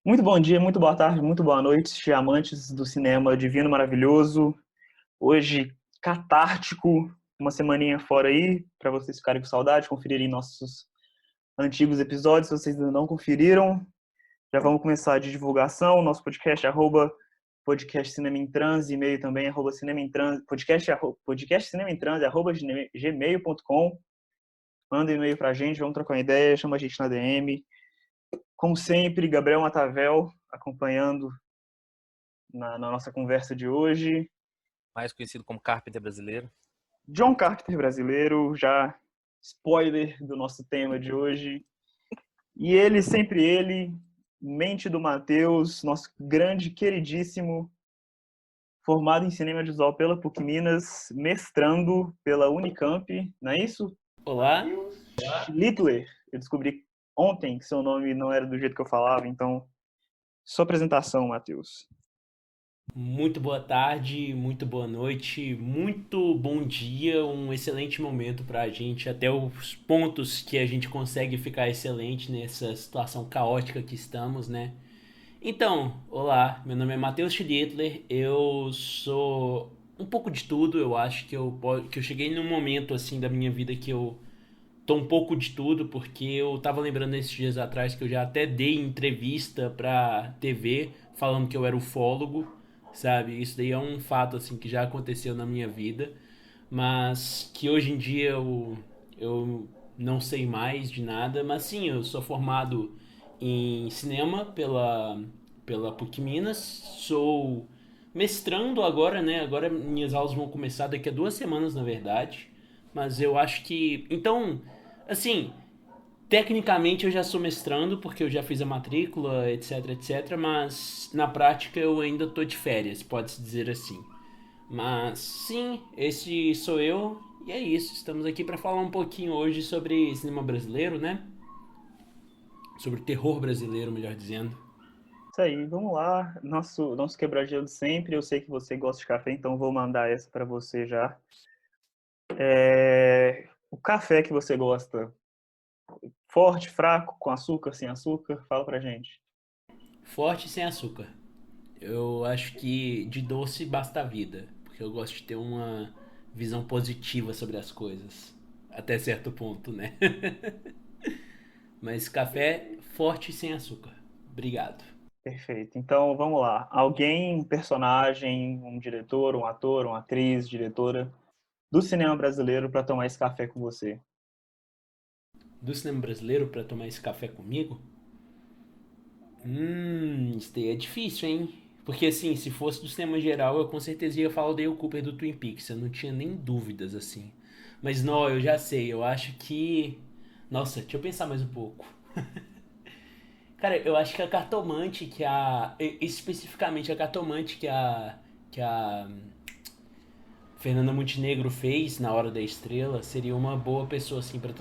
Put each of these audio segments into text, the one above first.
Muito bom dia, muito boa tarde, muito boa noite, amantes do cinema divino maravilhoso. Hoje, catártico, uma semaninha fora aí, para vocês ficarem com saudade, conferirem nossos antigos episódios, se vocês ainda não conferiram. Já vamos começar de divulgação, nosso podcast, podcast Cinema em Transe, e-mail também, Cinema em Transe, podcast Cinema em Transe, gmail.com. Manda um e-mail pra gente, vamos trocar uma ideia, chama a gente na DM. Como sempre, Gabriel Matavel acompanhando na nossa conversa de hoje. Mais conhecido como Carpenter brasileiro. John Carpenter brasileiro, já spoiler do nosso tema de hoje. E ele, sempre ele, mente do Matheus, nosso grande, queridíssimo, formado em cinema visual pela PUC Minas, mestrando pela Unicamp, não é isso? Olá. Littler, eu descobri ontem que seu nome não era do jeito que eu falava, então, sua apresentação, Matheus. Muito boa tarde, muito boa noite, muito bom dia, um excelente momento pra gente, até os pontos que a gente consegue ficar excelente nessa situação caótica que estamos, né? Então, olá, meu nome é Matheus Schlittler, eu sou um pouco de tudo, eu acho que eu cheguei num momento assim da minha vida que eu tô um pouco de tudo, porque eu tava lembrando esses dias atrás que eu já até dei entrevista pra TV falando que eu era ufólogo, sabe? Isso daí é um fato assim que já aconteceu na minha vida, mas que hoje em dia eu não sei mais de nada, mas sim, eu sou formado em cinema pela PUC Minas, sou mestrando agora, né? Agora minhas aulas vão começar daqui a 2 semanas, na verdade. Mas eu acho que. Então, assim, tecnicamente eu já sou mestrando, porque eu já fiz a matrícula, etc, etc. Mas na prática eu ainda tô de férias, pode-se dizer assim. Mas sim, esse sou eu. E é isso, estamos aqui para falar um pouquinho hoje sobre cinema brasileiro, né? Sobre terror brasileiro, melhor dizendo. Isso aí, vamos lá. Nosso quebra-gelo de sempre. Eu sei que você gosta de café, então vou mandar essa para você já. O café que você gosta, forte, fraco, com açúcar, sem açúcar? Fala pra gente. Forte e sem açúcar. Eu acho que de doce basta a vida, porque eu gosto de ter uma visão positiva sobre as coisas. Até certo ponto, né? Mas café forte e sem açúcar. Obrigado. Perfeito. Então, vamos lá. Alguém, um personagem, um diretor, um ator, uma atriz, diretora do cinema brasileiro para tomar esse café com você? Do cinema brasileiro para tomar esse café comigo? Isso daí é difícil, hein? Porque assim, se fosse do cinema geral, eu com certeza ia falar o Dale Cooper do Twin Peaks. Eu não tinha nem dúvidas, assim. Mas não, eu já sei. Eu acho que. Nossa, deixa eu pensar mais um pouco. Cara, eu acho que a cartomante que a. Especificamente a cartomante que a Fernanda Montenegro fez na Hora da Estrela seria uma boa pessoa, assim, pra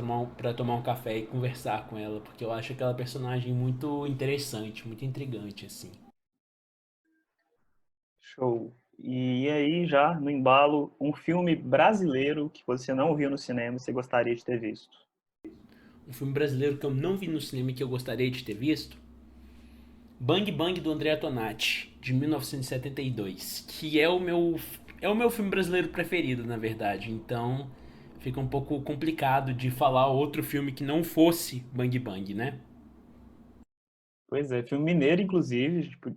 tomar um café e conversar com ela. Porque eu acho aquela personagem muito interessante, muito intrigante, assim. Show. E aí, já no embalo, um filme brasileiro que você não viu no cinema e você gostaria de ter visto? Um filme brasileiro que eu não vi no cinema e que eu gostaria de ter visto. Bang Bang do André Tonati, de 1972, que é o meu filme brasileiro preferido, na verdade. Então, fica um pouco complicado de falar outro filme que não fosse Bang Bang, né? Pois é, filme mineiro, inclusive. Tipo,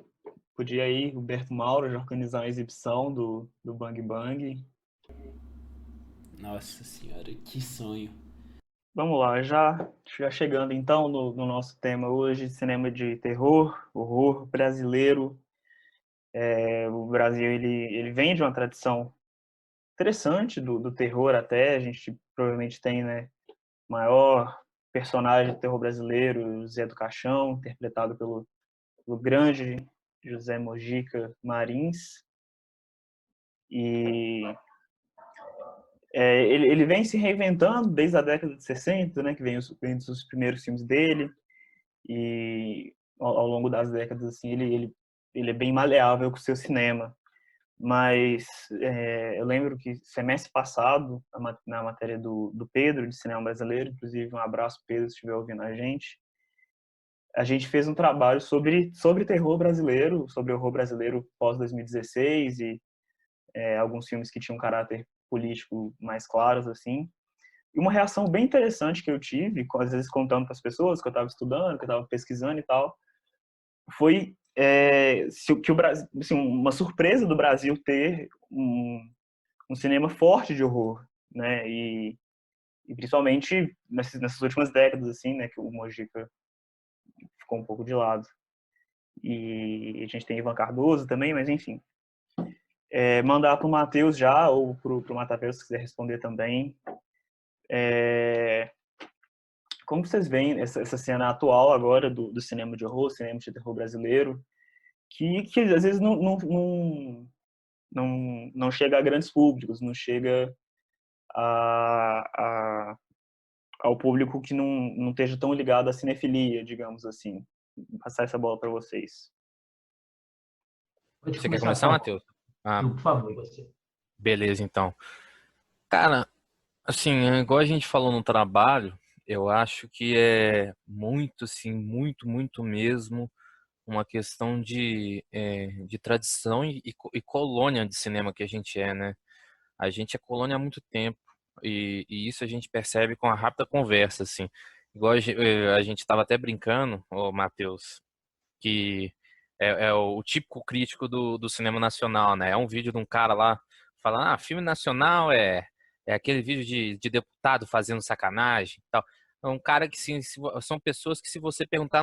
podia ir Roberto Mauro já organizar uma exibição do Bang Bang. Nossa senhora, que sonho. Vamos lá, já chegando então no nosso tema hoje, cinema de terror, horror brasileiro. O Brasil, ele vem de uma tradição interessante do terror até. A gente provavelmente tem, né, maior personagem de terror brasileiro, Zé do Caixão, interpretado pelo grande José Mojica Marins. E ele vem se reinventando desde a década de 60, né, que vem os primeiros filmes dele, e ao longo das décadas, assim, ele é bem maleável com o seu cinema. Mas eu lembro que semestre passado, na matéria do Pedro, de cinema brasileiro, inclusive um abraço, Pedro, se estiver ouvindo a gente, a gente fez um trabalho sobre terror brasileiro, sobre horror brasileiro pós-2016 e alguns filmes que tinham um caráter político mais claros, assim. E uma reação bem interessante que eu tive, às vezes contando para as pessoas que eu estava estudando, que eu estava pesquisando e tal, foi que o Brasil, assim, uma surpresa do Brasil ter um cinema forte de horror, né? E principalmente nessas últimas décadas, assim, né? Que o Mojica ficou um pouco de lado. E a gente tem Ivan Cardoso também, mas enfim. Mandar para o Matheus já, ou para o Matapeus, se quiser responder também. Como vocês veem essa cena atual agora do cinema de horror, cinema de terror brasileiro, que às vezes não chega a grandes públicos, não chega a, ao público que não esteja tão ligado à cinefilia, digamos assim. Vou passar essa bola para vocês. Pode Você quer começar, começar, Paulo. Matheus? Ah, Por favor, você. beleza, então. Cara, assim, igual a gente falou no trabalho, eu acho que é muito, assim, muito, muito mesmo uma questão de tradição e colônia de cinema que a gente é, né? A gente é colônia há muito tempo e isso a gente percebe com a rápida conversa, assim. Igual a gente estava até brincando, ô Matheus, que é o típico crítico do cinema nacional, né? É um vídeo de um cara lá falando, filme nacional é aquele vídeo de deputado fazendo sacanagem e tal. É um cara que são pessoas que se você perguntar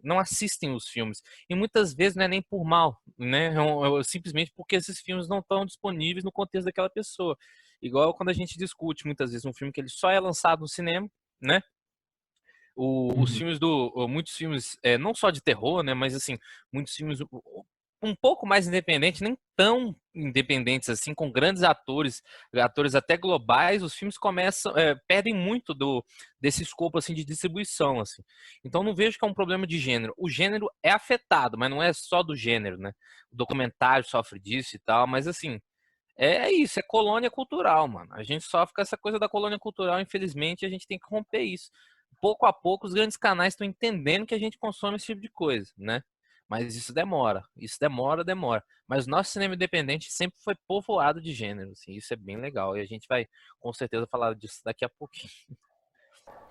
não assistem os filmes e muitas vezes não é nem por mal, né? Simplesmente porque esses filmes não estão disponíveis no contexto daquela pessoa. Igual quando a gente discute muitas vezes um filme que ele só é lançado no cinema, né? Os Uhum. filmes muitos filmes, não só de terror, né, mas assim, muitos filmes um pouco mais independentes, nem tão independentes assim, com grandes atores até globais, os filmes perdem muito desse escopo assim de distribuição, assim. Então não vejo que é um problema de gênero. O gênero é afetado, mas não é só do gênero, né? O documentário sofre disso e tal, mas assim, é isso, é colônia cultural, mano. A gente sofre com essa coisa da colônia cultural, infelizmente, a gente tem que romper isso. Pouco a pouco, os grandes canais estão entendendo que a gente consome esse tipo de coisa, né? Mas isso demora, demora. Mas o nosso cinema independente sempre foi povoado de gênero, assim, isso é bem legal. E a gente vai, com certeza, falar disso daqui a pouquinho.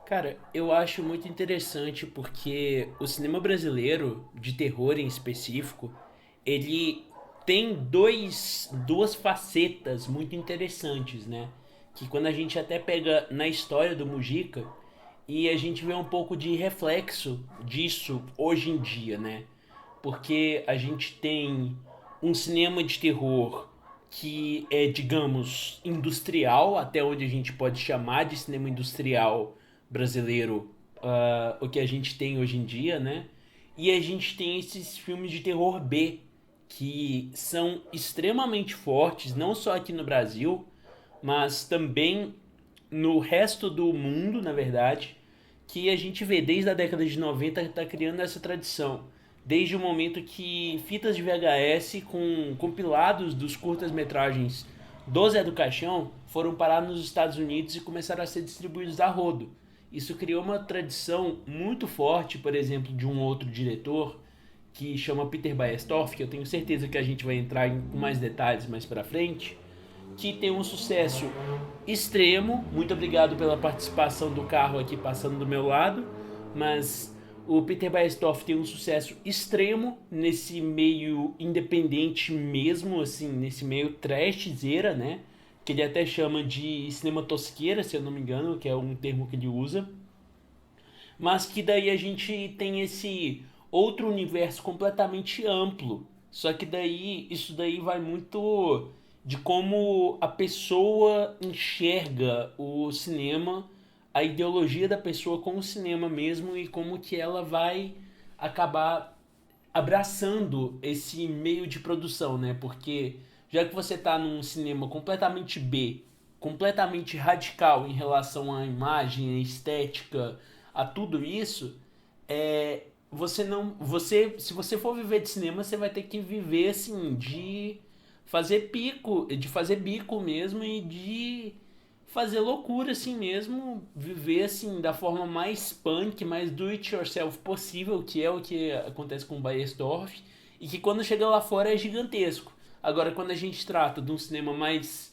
Cara, eu acho muito interessante porque o cinema brasileiro, de terror em específico, ele tem duas facetas muito interessantes, né? Que quando a gente até pega na história do Mujica e a gente vê um pouco de reflexo disso hoje em dia, né? Porque a gente tem um cinema de terror que é, digamos, industrial, até onde a gente pode chamar de cinema industrial brasileiro, o que a gente tem hoje em dia, né? E a gente tem esses filmes de terror B, que são extremamente fortes, não só aqui no Brasil, mas também no resto do mundo, na verdade, que a gente vê desde a década de 90 está criando essa tradição. Desde o momento que fitas de VHS com compilados dos curtas-metragens do Zé do Caixão foram parar nos Estados Unidos e começaram a ser distribuídos a rodo. Isso criou uma tradição muito forte, por exemplo, de um outro diretor que chama Peter Baestorff, que eu tenho certeza que a gente vai entrar com mais detalhes mais para frente, que tem um sucesso extremo. Muito obrigado pela participação do carro aqui passando do meu lado, mas o Peter Baestorff tem um sucesso extremo nesse meio independente mesmo, assim, nesse meio trashzeira, né? Que ele até chama de cinema tosqueira, se eu não me engano, que é um termo que ele usa. Mas que daí a gente tem esse outro universo completamente amplo. Só que daí isso daí vai muito de como a pessoa enxerga o cinema, a ideologia da pessoa com o cinema mesmo e como que ela vai acabar abraçando esse meio de produção, né? Porque já que você tá num cinema completamente B, completamente radical em relação à imagem, à estética, a tudo isso, você não, você, se você for viver de cinema, você vai ter que viver assim de fazer bico mesmo e de fazer loucura assim mesmo, viver assim da forma mais punk, mais do it yourself possível, que é o que acontece com o Baiersdorf, e que quando chega lá fora é gigantesco. Agora, quando a gente trata de um cinema mais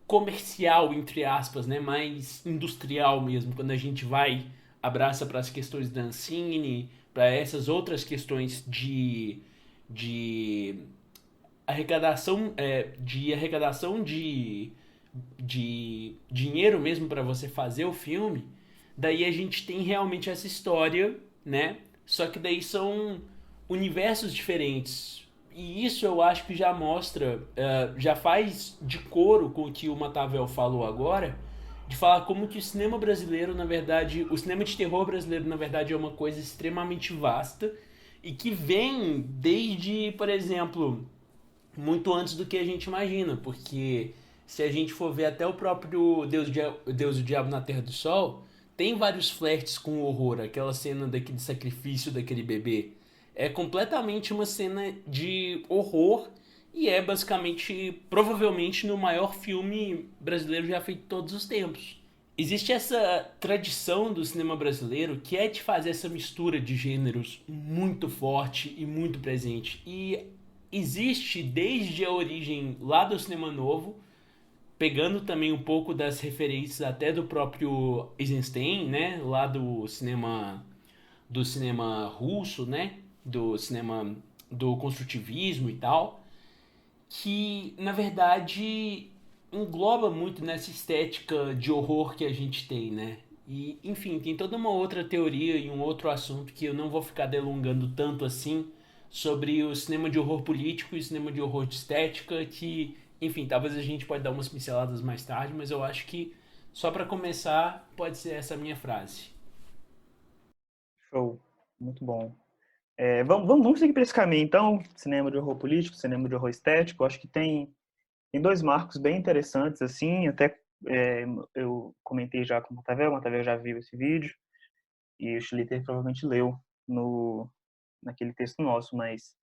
comercial, entre aspas, né, mais industrial mesmo, quando a gente vai abraça para as questões da Ancine, para essas outras questões de arrecadação de dinheiro mesmo para você fazer o filme, daí a gente tem realmente essa história, né? Só que daí são universos diferentes. E isso eu acho que já mostra, já faz de coro com o que o Matavel falou agora, de falar como que o cinema brasileiro, na verdade, o cinema de terror brasileiro, na verdade, é uma coisa extremamente vasta e que vem desde, por exemplo, muito antes do que a gente imagina, porque se a gente for ver até o próprio Deus e o Diabo na Terra do Sol, tem vários flertes com o horror, aquela cena daquele sacrifício daquele bebê. É completamente uma cena de horror e é basicamente, provavelmente, no maior filme brasileiro já feito de todos os tempos. Existe essa tradição do cinema brasileiro que é de fazer essa mistura de gêneros muito forte e muito presente. E existe desde a origem lá do cinema novo, pegando também um pouco das referências até do próprio Eisenstein, né, lá do cinema russo, né, do cinema do construtivismo e tal, que na verdade engloba muito nessa estética de horror que a gente tem, né? E, enfim, tem toda uma outra teoria e um outro assunto que eu não vou ficar delongando tanto assim sobre o cinema de horror político e o cinema de horror de estética, que, enfim, talvez a gente pode dar umas pinceladas mais tarde, mas eu acho que só para começar pode ser essa minha frase. Show. Muito bom. Vamos seguir para esse caminho, então. Cinema de horror político, cinema de horror estético. Acho que tem dois marcos bem interessantes, assim. Até eu comentei já com o Matavel já viu esse vídeo. E o Schlitter provavelmente leu naquele texto nosso. Mas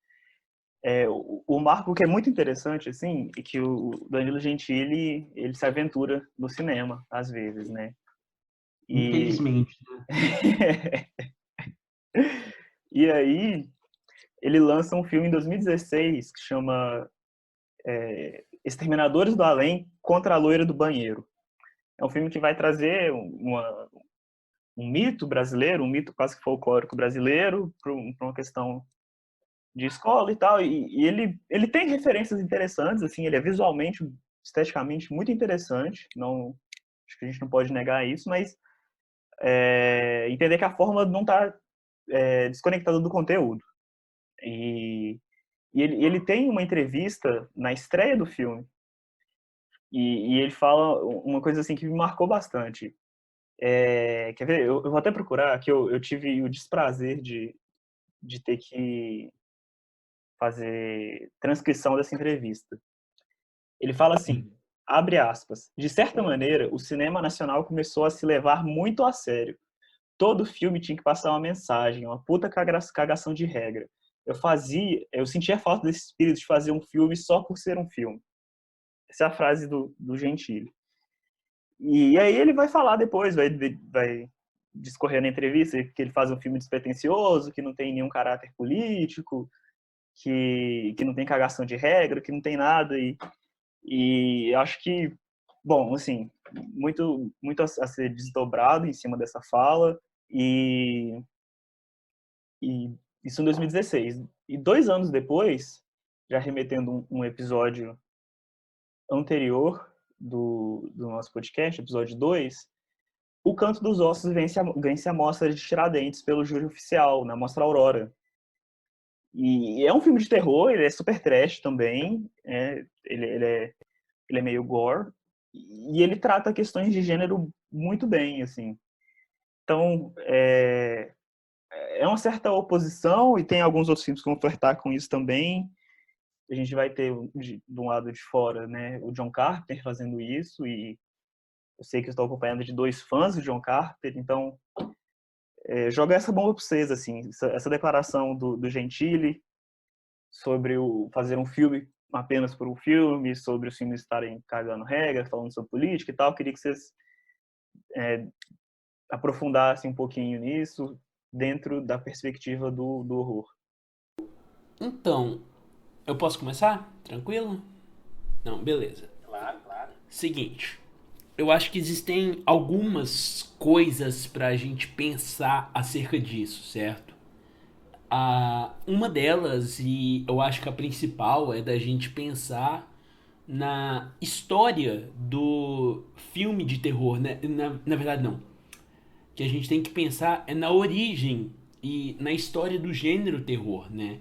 o marco que é muito interessante, assim, é que o Danilo Gentili, ele se aventura no cinema, às vezes, né? E, Infelizmente. e aí, ele lança um filme em 2016 que chama Exterminadores do Além contra a Loira do Banheiro. É um filme que vai trazer um mito brasileiro, um mito quase que folclórico brasileiro, para uma questão de escola e tal. E ele tem referências interessantes, assim, ele é visualmente, esteticamente muito interessante. Não, acho que a gente não pode negar isso, mas entender que a forma não está desconectada do conteúdo. E ele tem uma entrevista na estreia do filme, e ele fala uma coisa assim que me marcou bastante. Quer ver? Eu vou até procurar, que eu tive o desprazer de ter que fazer transcrição dessa entrevista. Ele fala assim, abre aspas, de certa maneira, o cinema nacional começou a se levar muito a sério. Todo filme tinha que passar uma mensagem, uma puta cagação de regra. Eu sentia falta desse espírito de fazer um filme só por ser um filme. Essa é a frase do Gentili. E aí ele vai falar depois, vai discorrer na entrevista que ele faz um filme despretensioso, que não tem nenhum caráter político, que não tem cagação de regra, que não tem nada. E acho que, bom, assim, muito a ser desdobrado em cima dessa fala. E, e isso em 2016. E 2 anos depois, já remetendo um episódio anterior do nosso podcast, episódio 2, O Canto dos Ossos vence a mostra de Tiradentes pelo júri oficial, na Mostra Aurora. E é um filme de terror, ele é super trash também, ele é meio gore, e ele trata questões de gênero muito bem, assim. Então, é uma certa oposição, e tem alguns outros filmes que vão flertar com isso também. A gente vai ter, de um lado de fora, né, o John Carpenter fazendo isso, e eu sei que eu estou acompanhado de 2 fãs do John Carpenter, então joga essa bomba para vocês, assim, essa declaração do Gentili sobre fazer um filme apenas por um filme, sobre os filmes estarem cagando regra, falando sobre política e tal. Queria que vocês aprofundassem um pouquinho nisso, dentro da perspectiva do horror. Então, eu posso começar? Tranquilo? Não, beleza. Claro, claro. Seguinte, eu acho que existem algumas coisas pra gente pensar acerca disso, certo? Uma delas, e eu acho que a principal, é da gente pensar na história do filme de terror, né? Na verdade, não. Que a gente tem que pensar é na origem e na história do gênero terror, né?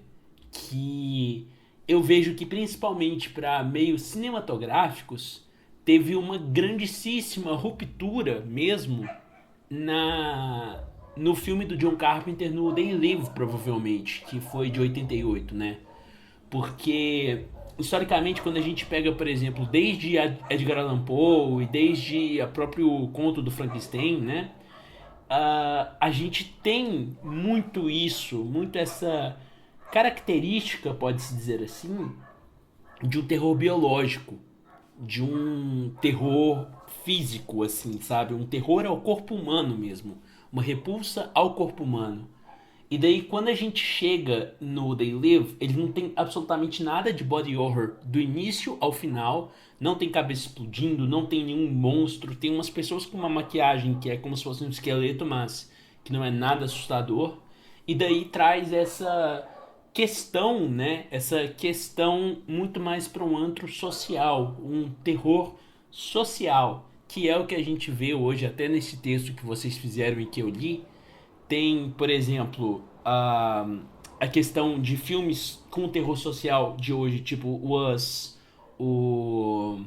Que eu vejo que principalmente para meios cinematográficos teve uma grandíssima ruptura mesmo na no filme do John Carpenter no They Live, provavelmente, que foi de 88, né? Porque historicamente, quando a gente pega, por exemplo, desde Edgar Allan Poe e desde o próprio conto do Frankenstein, né? A gente tem muito isso, muito essa característica, pode-se dizer assim, de um terror biológico, de um terror físico, assim, sabe? Um terror ao corpo humano mesmo, uma repulsa ao corpo humano. E daí, quando a gente chega no They Live, ele não tem absolutamente nada de body horror do início ao final. Não tem cabeça explodindo, não tem nenhum monstro. Tem umas pessoas com uma maquiagem que é como se fosse um esqueleto, mas que não é nada assustador. E daí traz essa questão, né? Essa questão muito mais para um antro social, um terror social, que é o que a gente vê hoje, até nesse texto que vocês fizeram e que eu li. Tem, por exemplo, a questão de filmes com terror social de hoje, tipo o Us, o,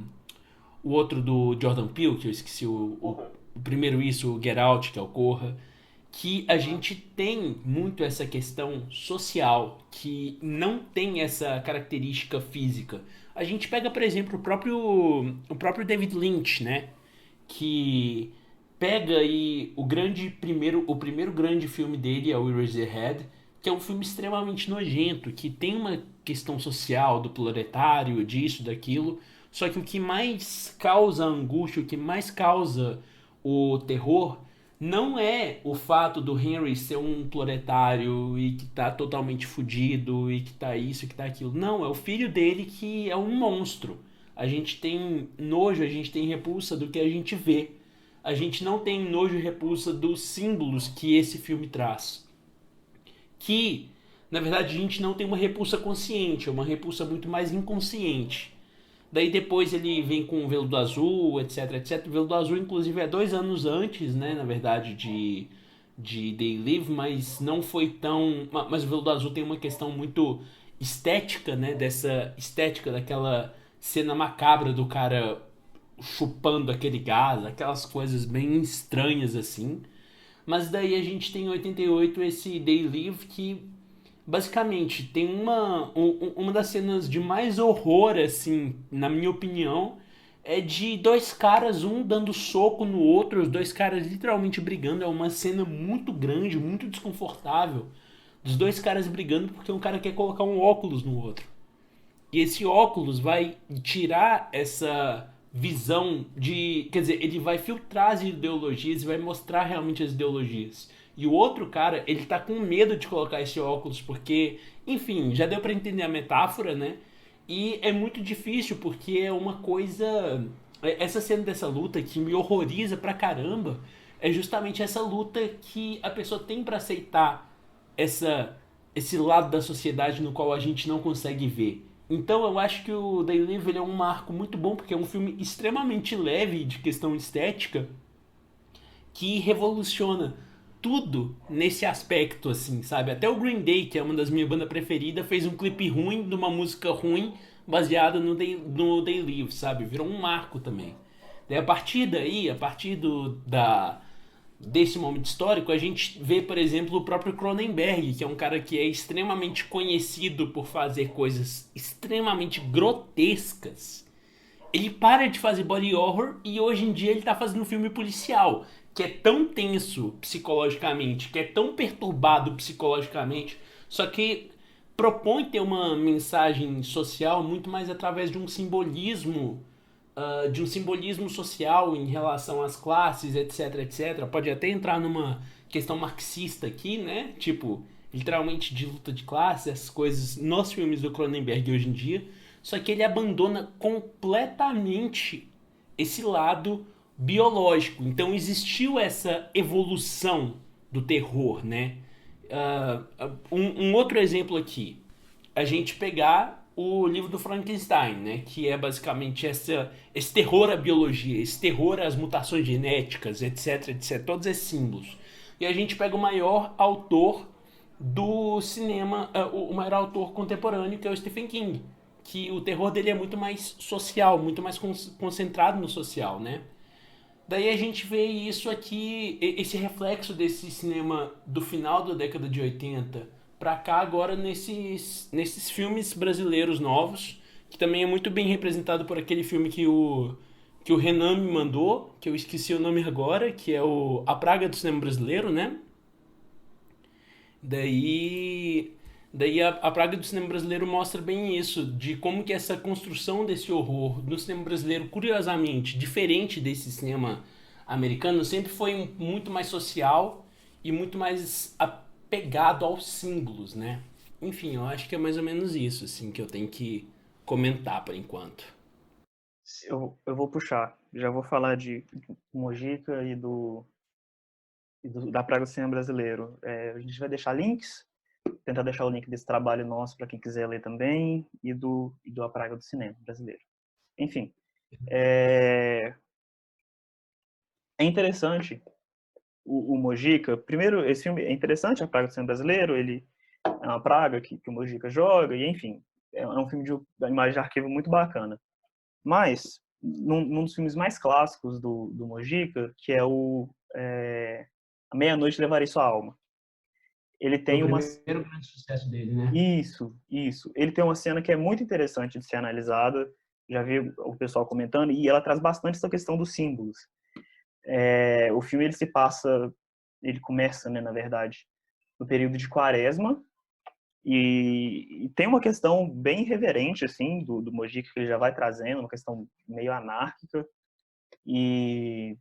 o outro do Jordan Peele, que eu esqueci o primeiro isso, o Get Out, que é o Corra, que a gente tem muito essa questão social, que não tem essa característica física. A gente pega, por exemplo, o próprio David Lynch, né? Que pega aí o primeiro grande filme dele é o Eraserhead, que é um filme extremamente nojento, que tem uma questão social do proletário, disso, daquilo, só que o que mais causa angústia, o que mais causa o terror, não é o fato do Henry ser um proletário e que tá totalmente fudido e que tá isso e que tá aquilo. Não, é o filho dele que é um monstro. A gente tem nojo, a gente tem repulsa do que a gente vê. A gente não tem nojo e repulsa dos símbolos que esse filme traz. Que, na verdade, a gente não tem uma repulsa consciente, é uma repulsa muito mais inconsciente. Daí depois ele vem com o Veludo Azul, etc, etc. O Veludo Azul, inclusive, é 2 anos antes, né, na verdade, de They Live, mas não foi tão... Mas o Veludo Azul tem uma questão muito estética, né, dessa estética daquela cena macabra do cara chupando aquele gás, aquelas coisas bem estranhas assim. Mas daí a gente tem em 88 esse They Live que basicamente tem uma das cenas de mais horror, assim, na minha opinião, é de dois caras, um dando soco no outro, os dois caras literalmente brigando. É uma cena muito grande, muito desconfortável, dos dois caras brigando porque um cara quer colocar um óculos no outro. E esse óculos vai tirar essa visão de. Quer dizer, ele vai filtrar as ideologias e vai mostrar realmente as ideologias. E o outro cara, ele tá com medo de colocar esse óculos porque, enfim, já deu pra entender a metáfora, né? E é muito difícil porque é uma coisa. Essa cena dessa luta que me horroriza pra caramba é justamente essa luta que a pessoa tem pra aceitar esse lado da sociedade no qual a gente não consegue ver. Então eu acho que o They Live ele é um marco muito bom porque é um filme extremamente leve de questão estética que revoluciona tudo nesse aspecto, assim, sabe? Até o Green Day, que é uma das minhas bandas preferidas, fez um clipe ruim de uma música ruim baseada no They Live, sabe? Virou um marco também. Daí a partir daí, a partir desse momento histórico, a gente vê, por exemplo, o próprio Cronenberg, que é um cara que é extremamente conhecido por fazer coisas extremamente grotescas. Ele para de fazer body horror e hoje em dia ele tá fazendo um filme policial, que é tão tenso psicologicamente, que é tão perturbado psicologicamente, só que propõe ter uma mensagem social muito mais através de um simbolismo social em relação às classes, etc, etc. Pode até entrar numa questão marxista aqui, né? Tipo, literalmente de luta de classe, essas coisas nos filmes do Cronenberg hoje em dia. Só que ele abandona completamente esse lado biológico. Então existiu essa evolução do terror, né? Um outro exemplo aqui, a gente pegar o livro do Frankenstein, né? Que é basicamente esse terror à biologia, esse terror às mutações genéticas, etc, etc, todos esses símbolos. E a gente pega o maior autor do cinema, o maior autor contemporâneo, que é o Stephen King, que o terror dele é muito mais social, muito mais concentrado no social, né? Daí a gente vê isso aqui, esse reflexo desse cinema do final da década de 80 pra cá agora nesses filmes brasileiros novos, que também é muito bem representado por aquele filme que o Renan me mandou, que eu esqueci o nome agora, que é o A Praga do Cinema Brasileiro, né? Daí, daí a praga do cinema brasileiro mostra bem isso, de como que essa construção desse horror no cinema brasileiro, curiosamente, diferente desse cinema americano, sempre foi muito mais social e muito mais apegado aos símbolos, né? Enfim, eu acho que é mais ou menos isso, assim, que eu tenho que comentar por enquanto. Eu vou puxar. Já vou falar de Mojica da Praga do Cinema Brasileiro. A gente vai deixar links, tentar deixar o link desse trabalho nosso para quem quiser ler também, e do A Praga do Cinema Brasileiro. Enfim, é interessante o Mojica. Primeiro, esse filme é interessante, A Praga do Cinema Brasileiro, ele é uma praga que o Mojica joga, e enfim, é um filme de imagem de arquivo muito bacana. Mas, num dos filmes mais clássicos do Mojica, que é A Meia-Noite Levarei Sua Alma, ele Foi o tem uma... primeiro grande sucesso dele, né? Isso. Ele tem uma cena que é muito interessante de ser analisada, já vi o pessoal comentando, e ela traz bastante essa questão dos símbolos. O filme ele começa, né, na verdade, no período de Quaresma, e tem uma questão bem irreverente, assim, do Mojica, que ele já vai trazendo, uma questão meio anárquica, e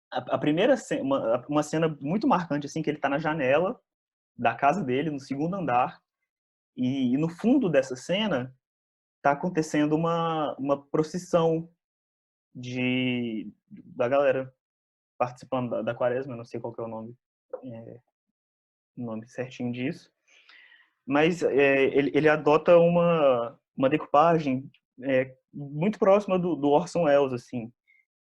a primeira cena, uma cena muito marcante, assim, que ele está na janela da casa dele, no segundo andar, e no fundo dessa cena está acontecendo uma procissão da galera participando da Quaresma, eu não sei qual que é o nome certinho disso, mas ele adota uma decupagem muito próxima do Orson Welles, assim.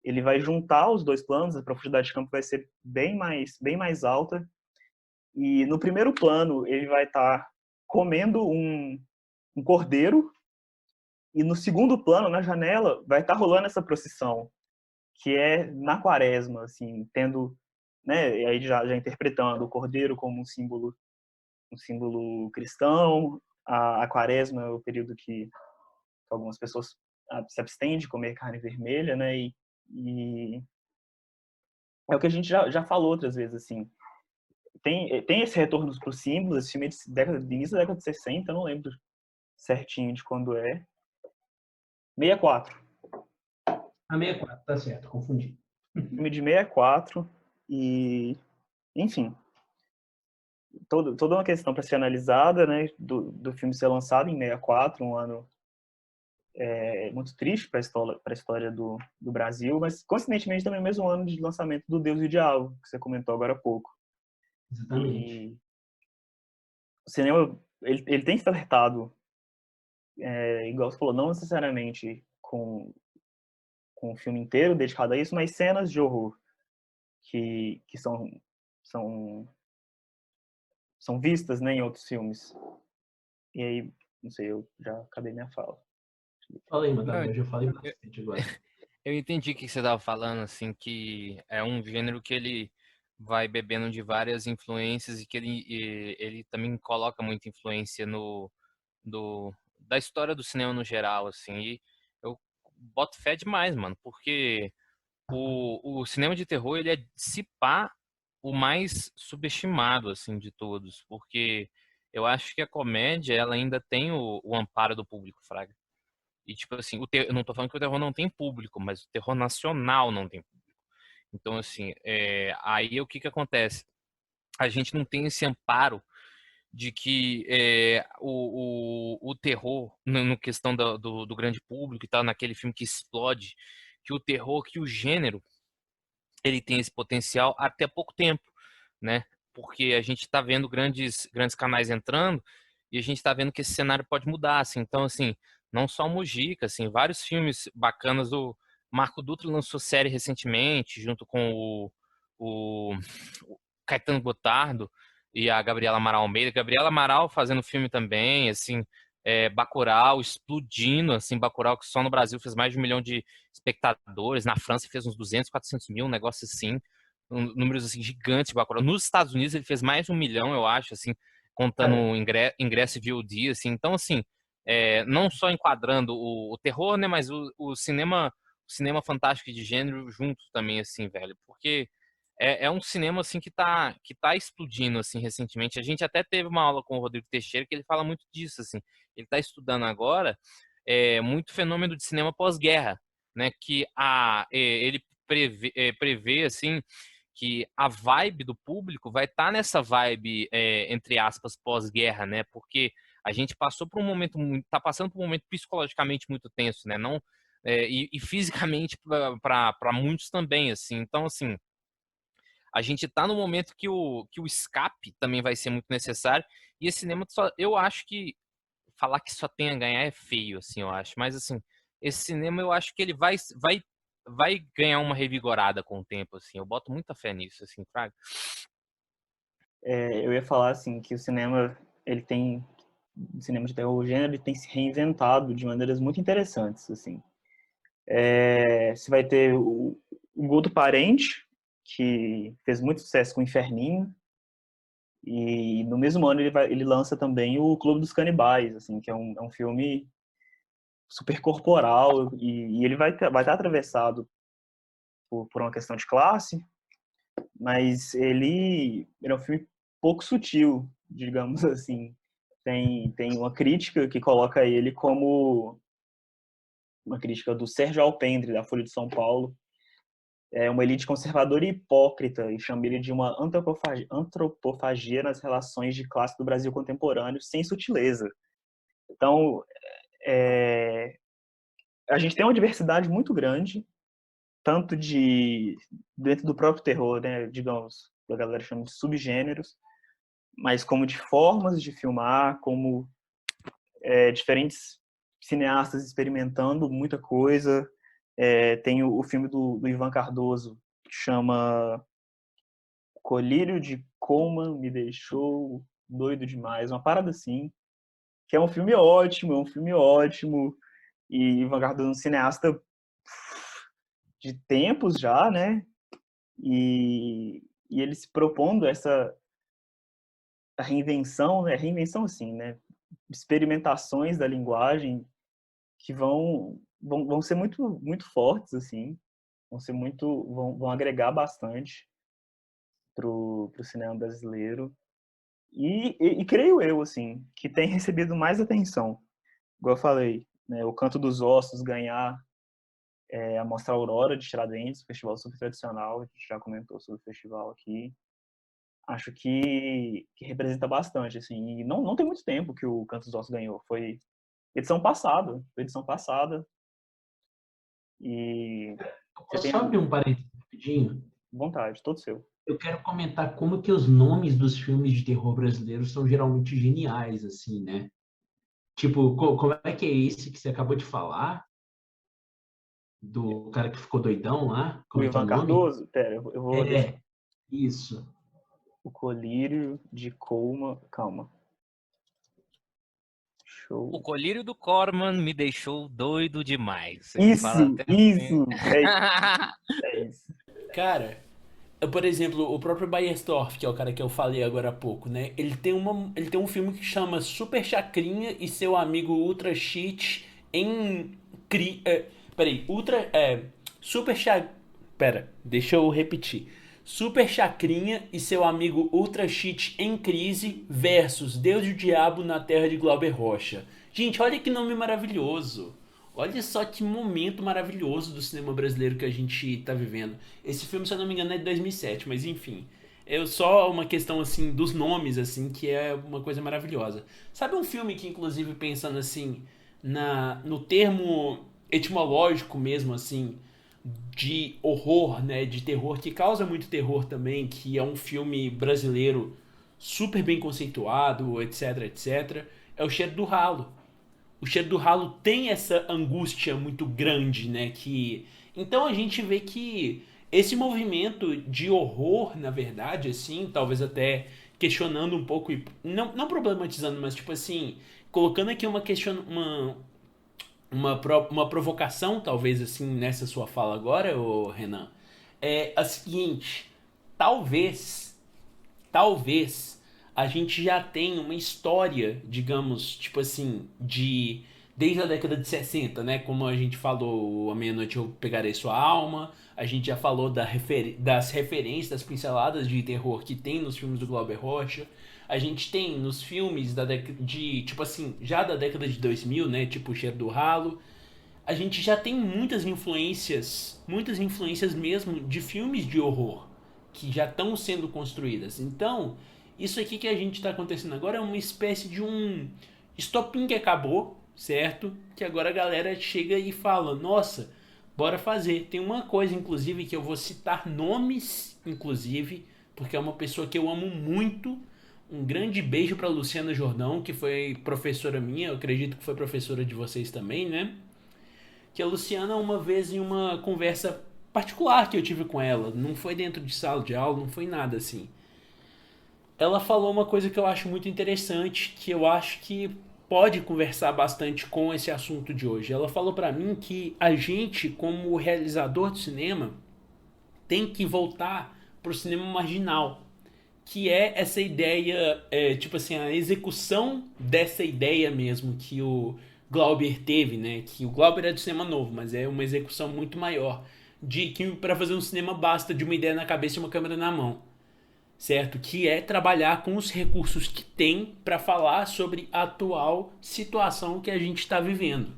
Ele vai juntar os dois planos, a profundidade de campo vai ser bem mais alta, e no primeiro plano ele vai estar comendo um cordeiro, e no segundo plano, na janela, vai estar rolando essa procissão, que é na Quaresma, assim, tendo, né, e aí já interpretando o cordeiro como um símbolo cristão, a Quaresma é o período que algumas pessoas se abstêm de comer carne vermelha, né, e é o que a gente já falou outras vezes, assim, tem esse retorno para os símbolos, esse filme é de início da década de 60, eu não lembro certinho de quando é, 64. A 64, tá certo, confundi. Filme de 64 e, enfim, toda uma questão para ser analisada, né, do filme ser lançado em 64, um ano muito triste para a história do Brasil, mas coincidentemente também é o mesmo ano de lançamento do Deus e o Diabo, que você comentou agora há pouco. Exatamente. E o cinema, ele tem flertado, igual você falou, não necessariamente com o filme inteiro dedicado a isso, mas cenas de horror que são, são vistas, né, em outros filmes. E aí, não sei, eu já acabei minha fala. Fala aí, Não, Madalena, eu já falei eu, bastante agora. eu entendi o que você estava falando, assim, que é um gênero que ele vai bebendo de várias influências e que ele também coloca muita influência da história do cinema no geral, assim, e eu boto fé demais, mano, porque o cinema de terror, ele é, se pá, o mais subestimado, assim, de todos, porque eu acho que a comédia, ela ainda tem o amparo do público, fraga. E, tipo assim, eu não tô falando que o terror não tem público, mas o terror nacional não tem público. Então, assim, aí o que que acontece? A gente não tem esse amparo de que o terror, no questão do grande público e tal, naquele filme que explode, que o terror, que o gênero, ele tem esse potencial até pouco tempo, né? Porque a gente está vendo grandes canais entrando e a gente está vendo que esse cenário pode mudar, assim. Então, assim, não só o Mujica, assim, vários filmes bacanas. O Marco Dutra lançou série recentemente, junto com o Caetano Gotardo e a Gabriela Amaral Almeida. Gabriela Amaral fazendo filme também, assim, Bacurau explodindo, assim, Bacurau que só no Brasil fez mais de 1 milhão de espectadores, na França fez uns 200, 400 mil, um negócio assim, números assim gigantes de Bacurau. Nos Estados Unidos ele fez mais de 1 milhão, eu acho, assim, contando Cara, ingresso e VOD, assim. Então, assim, não só enquadrando o terror, né, mas o cinema fantástico de gênero junto também, assim, velho, porque é um cinema assim que tá explodindo assim recentemente. A gente até teve uma aula com o Rodrigo Teixeira que ele fala muito disso assim. Ele está estudando agora muito fenômeno de cinema pós-guerra, né? Que ele prevê assim que a vibe do público vai estar nessa vibe entre aspas pós-guerra, né? Porque a gente passou por um momento tá passando por um momento psicologicamente muito tenso, né? Não e fisicamente para muitos também, assim. Então, assim, a gente tá no momento que o escape também vai ser muito necessário. E esse cinema, eu acho que falar que só tem a ganhar é feio, assim, eu acho. Mas, assim, esse cinema eu acho que ele vai ganhar uma revigorada com o tempo, assim. Eu boto muita fé nisso, assim, Fraga. Eu ia falar assim que o cinema, ele tem, o cinema de terror, o gênero, ele tem se reinventado de maneiras muito interessantes, assim. Você vai ter o Guto Parente, que fez muito sucesso com o Inferninho, e no mesmo ano ele lança também o Clube dos Canibais, assim, que é um filme super corporal, e ele vai estar atravessado por uma questão de classe, mas ele é um filme pouco sutil, digamos assim. Tem uma crítica que coloca ele como uma crítica do Sérgio Alpendre, da Folha de São Paulo. É uma elite conservadora e hipócrita, e chama ele de uma antropofagia nas relações de classe do Brasil contemporâneo, sem sutileza. Então, a gente tem uma diversidade muito grande, tanto dentro do próprio terror, né, digamos, a galera chama de subgêneros, mas como de formas de filmar, como diferentes cineastas experimentando muita coisa. Tem o filme do Ivan Cardoso, que chama Colírio de Colman Me Deixou Doido Demais, uma parada assim, que é um filme ótimo, e Ivan Cardoso é um cineasta de tempos já, né? E ele se propondo essa reinvenção, né? Reinvenção assim, né? Experimentações da linguagem que vão ser muito muito fortes assim, vão agregar bastante pro cinema brasileiro e creio eu assim que tem recebido mais atenção, igual eu falei, né? O Canto dos Ossos ganhar a Mostra Aurora de Tiradentes, festival super tradicional, a gente já comentou sobre o festival aqui. Acho que representa bastante, assim. E não tem muito tempo que o Canto dos Ossos ganhou. Foi edição passada. E você posso tem só abrir um parênteses rapidinho? vontade, todo seu. Eu quero comentar como que os nomes dos filmes de terror brasileiros são geralmente geniais, assim, né? Tipo, como é que é esse que você acabou de falar? Do cara que ficou doidão lá? O Como é que é o Ivan nome? Cardoso, pera, eu vou deixar É, isso. o Colírio de Colma, calma. O Show. colírio do Corman me deixou doido demais. Ele fala Isso, até assim. isso, é isso. Cara, por exemplo, o próprio Baiersdorf, que é o cara que eu falei agora há pouco, né? Ele tem um filme que chama Super Chacrinha e seu amigo Ultra Cheat em peraí, Ultra Super Cha... Pera, deixa eu repetir. Super Chacrinha e seu amigo Ultra Cheat em crise versus Deus e o Diabo na Terra de Glauber Rocha. Gente, olha que nome maravilhoso. Olha só que momento maravilhoso do cinema brasileiro que a gente tá vivendo. Esse filme, se eu não me engano, é de 2007, mas enfim. É só uma questão, assim, dos nomes, assim, que é uma coisa maravilhosa. Sabe um filme que, inclusive, pensando, assim, no termo etimológico mesmo, assim, de horror, né, de terror, que causa muito terror também, que é um filme brasileiro super bem conceituado, etc, etc, é O Cheiro do Ralo. O Cheiro do Ralo tem essa angústia muito grande, né, que então a gente vê que esse movimento de horror, na verdade, assim, talvez até questionando um pouco, não problematizando, mas tipo assim, colocando aqui uma provocação, talvez, assim, nessa sua fala agora, ô Renan, é a seguinte: talvez a gente já tenha uma história, digamos, tipo assim, desde a década de 60, né? Como a gente falou, A Meia-Noite Eu Pegarei Sua Alma, a gente já falou das referências, das pinceladas de terror que tem nos filmes do Glauber Rocha. A gente tem nos filmes tipo assim, já da década de 2000, né? Tipo O Cheiro do Ralo. A gente já tem muitas influências mesmo de filmes de horror que já estão sendo construídas. Então, isso aqui que a gente está acontecendo agora é uma espécie de um estopim que acabou, certo? Que agora a galera chega e fala: nossa, bora fazer. Tem uma coisa, inclusive, que eu vou citar nomes, inclusive, porque é uma pessoa que eu amo muito. Um grande beijo para Luciana Jordão, que foi professora minha, eu acredito que foi professora de vocês também, né? Que a Luciana, uma vez em uma conversa particular que eu tive com ela, não foi dentro de sala de aula, não foi nada assim. Ela falou uma coisa que eu acho muito interessante, que eu acho que pode conversar bastante com esse assunto de hoje. Ela falou pra mim que a gente, como realizador de cinema, tem que voltar pro cinema marginal, que é essa ideia, tipo assim, a execução dessa ideia mesmo que o Glauber teve, né? Que o Glauber é do cinema novo, mas é uma execução muito maior. De que para fazer um cinema basta de uma ideia na cabeça e uma câmera na mão, certo? Que é trabalhar com os recursos que tem para falar sobre a atual situação que a gente está vivendo,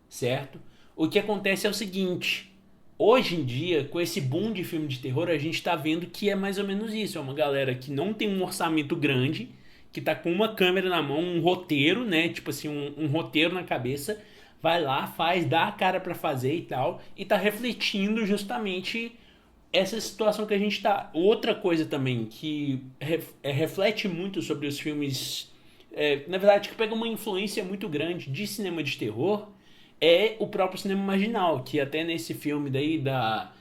certo? O que acontece é o seguinte: hoje em dia, com esse boom de filme de terror, a gente tá vendo que é mais ou menos isso. É uma galera que não tem um orçamento grande, que tá com uma câmera na mão, um roteiro, né? Tipo assim, um roteiro na cabeça, vai lá, faz, dá a cara pra fazer e tal, e tá refletindo justamente essa situação que a gente tá. Outra coisa também que reflete muito sobre os filmes, na verdade, que pega uma influência muito grande de cinema de terror, é o próprio cinema marginal, que até nesse filme daí da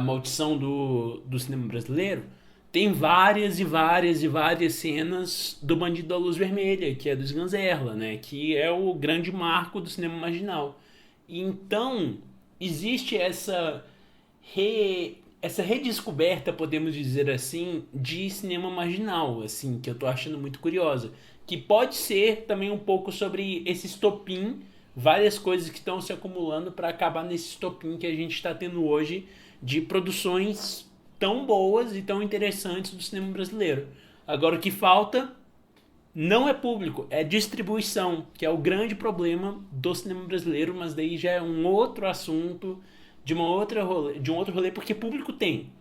maldição do cinema brasileiro, tem várias e várias e várias cenas do Bandido da Luz Vermelha, que é do Sganzerla, né? Que é o grande marco do cinema marginal. E então, existe essa redescoberta, podemos dizer assim, de cinema marginal, assim, que eu tô achando muito curiosa. Que pode ser também um pouco sobre esse estopim, várias coisas que estão se acumulando para acabar nesse estopim que a gente está tendo hoje de produções tão boas e tão interessantes do cinema brasileiro. Agora o que falta não é público, é distribuição, que é o grande problema do cinema brasileiro, mas daí já é um outro assunto, de um outro rolê, porque público tem.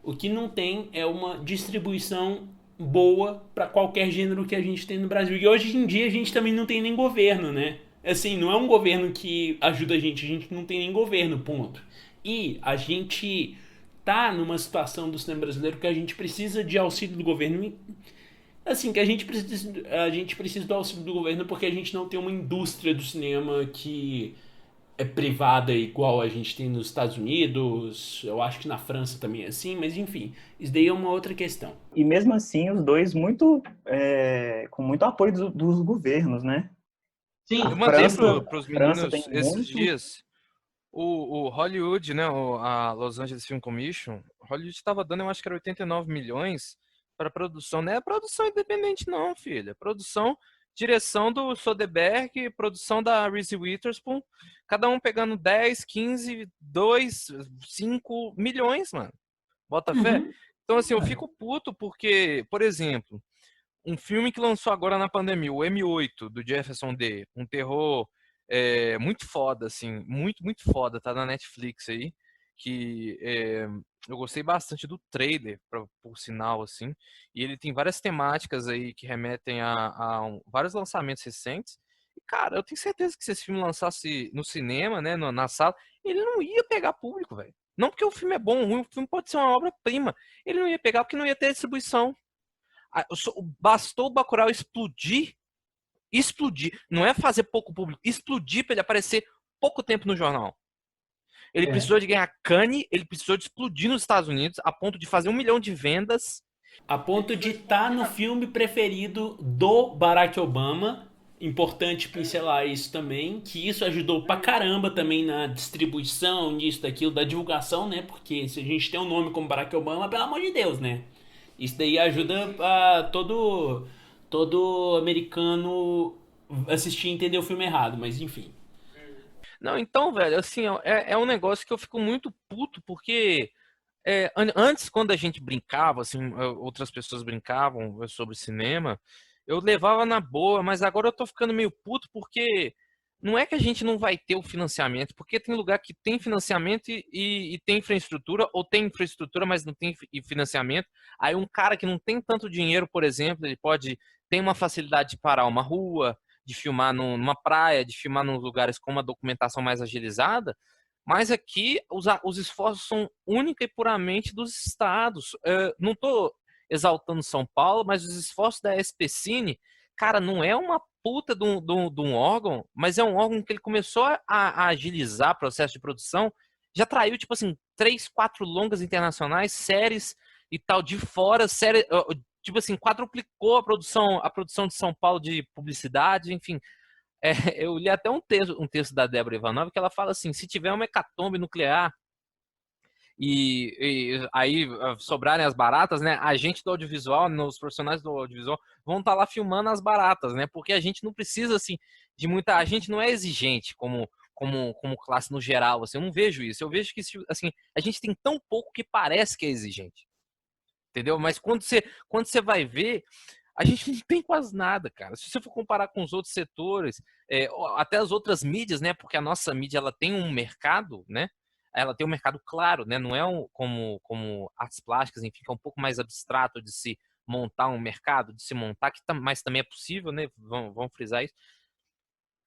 O que não tem é uma distribuição boa para qualquer gênero que a gente tem no Brasil. E hoje em dia a gente também não tem nem governo, né? Assim, não é um governo que ajuda a gente não tem nem governo, ponto. E a gente tá numa situação do cinema brasileiro que a gente precisa de auxílio do governo. Assim, que a gente precisa do auxílio do governo porque a gente não tem uma indústria do cinema que é privada igual a gente tem nos Estados Unidos, eu acho que na França também é assim, mas enfim, isso daí é uma outra questão. E mesmo assim, os dois com muito apoio dos governos, né? Sim, Eu mandei França, pros França tem meninos esses muito. dias o Hollywood, né? A Los Angeles Film Commission, Hollywood estava dando, eu acho que era 89 milhões para produção. Não é produção independente, não, filha. Produção, direção do Soderbergh, produção da Reese Witherspoon, cada um pegando 10, 15, 2, 5 milhões, mano. Bota fé. uhum. Então, assim, eu fico puto porque, por exemplo, um filme que lançou agora na pandemia, o M8, do Jefferson D, um terror muito foda, assim, muito, muito foda, tá na Netflix aí, que eu gostei bastante do trailer, por sinal, assim, e ele tem várias temáticas aí que remetem vários lançamentos recentes, e, cara, eu tenho certeza que se esse filme lançasse no cinema, né, na sala, ele não ia pegar público, velho. Não porque o filme é bom ou ruim, o filme pode ser uma obra-prima, ele não ia pegar porque não ia ter distribuição. Bastou o Bacurau explodir, não é fazer pouco público, explodir para ele aparecer pouco tempo no jornal. Ele precisou de ganhar Cannes, ele precisou de explodir nos Estados Unidos a ponto de fazer 1 milhão de vendas. A ponto de estar no filme preferido do Barack Obama. Importante pincelar isso também, que isso ajudou pra caramba também na distribuição disso, daquilo, da divulgação, né? Porque se a gente tem um nome como Barack Obama, pelo amor de Deus, né? Isso daí ajuda a todo americano assistir e entender o filme errado, mas enfim. Não, então, velho, assim, é um negócio que eu fico muito puto, porque antes, quando a gente brincava, assim, outras pessoas brincavam sobre cinema, eu levava na boa, mas agora eu tô ficando meio puto porque não é que a gente não vai ter o financiamento, porque tem lugar que tem financiamento e tem infraestrutura, ou tem infraestrutura, mas não tem financiamento. Aí um cara que não tem tanto dinheiro, por exemplo, ele tem uma facilidade de parar uma rua, de filmar numa praia, de filmar nos lugares com uma documentação mais agilizada, mas aqui os esforços são única e puramente dos estados. Não estou exaltando São Paulo, mas os esforços da SPCine, cara, não é uma puta de um órgão, mas é um órgão que ele começou a agilizar o processo de produção, já traiu, tipo assim, 3, 4 longas internacionais, séries e tal de fora, série, tipo assim, quadruplicou a produção de São Paulo de publicidade, enfim. Eu li até um texto da Débora Ivanova que ela fala assim: se tiver uma hecatombe nuclear e aí sobrarem as baratas, né? A gente do audiovisual, os profissionais do audiovisual vão estar lá filmando as baratas, né? Porque a gente não precisa assim de muita, a gente não é exigente como classe no geral, assim, eu não vejo isso. Eu vejo que assim, a gente tem tão pouco que parece que é exigente. Entendeu? Mas quando você vai ver, a gente não tem quase nada, cara. Se você for comparar com os outros setores, até as outras mídias, né? Porque a nossa mídia ela tem um mercado, né? Ela tem um mercado claro, né? Não é como artes plásticas, enfim, que é um pouco mais abstrato de se montar um mercado, de se montar, mas também é possível, né? Vamos frisar isso.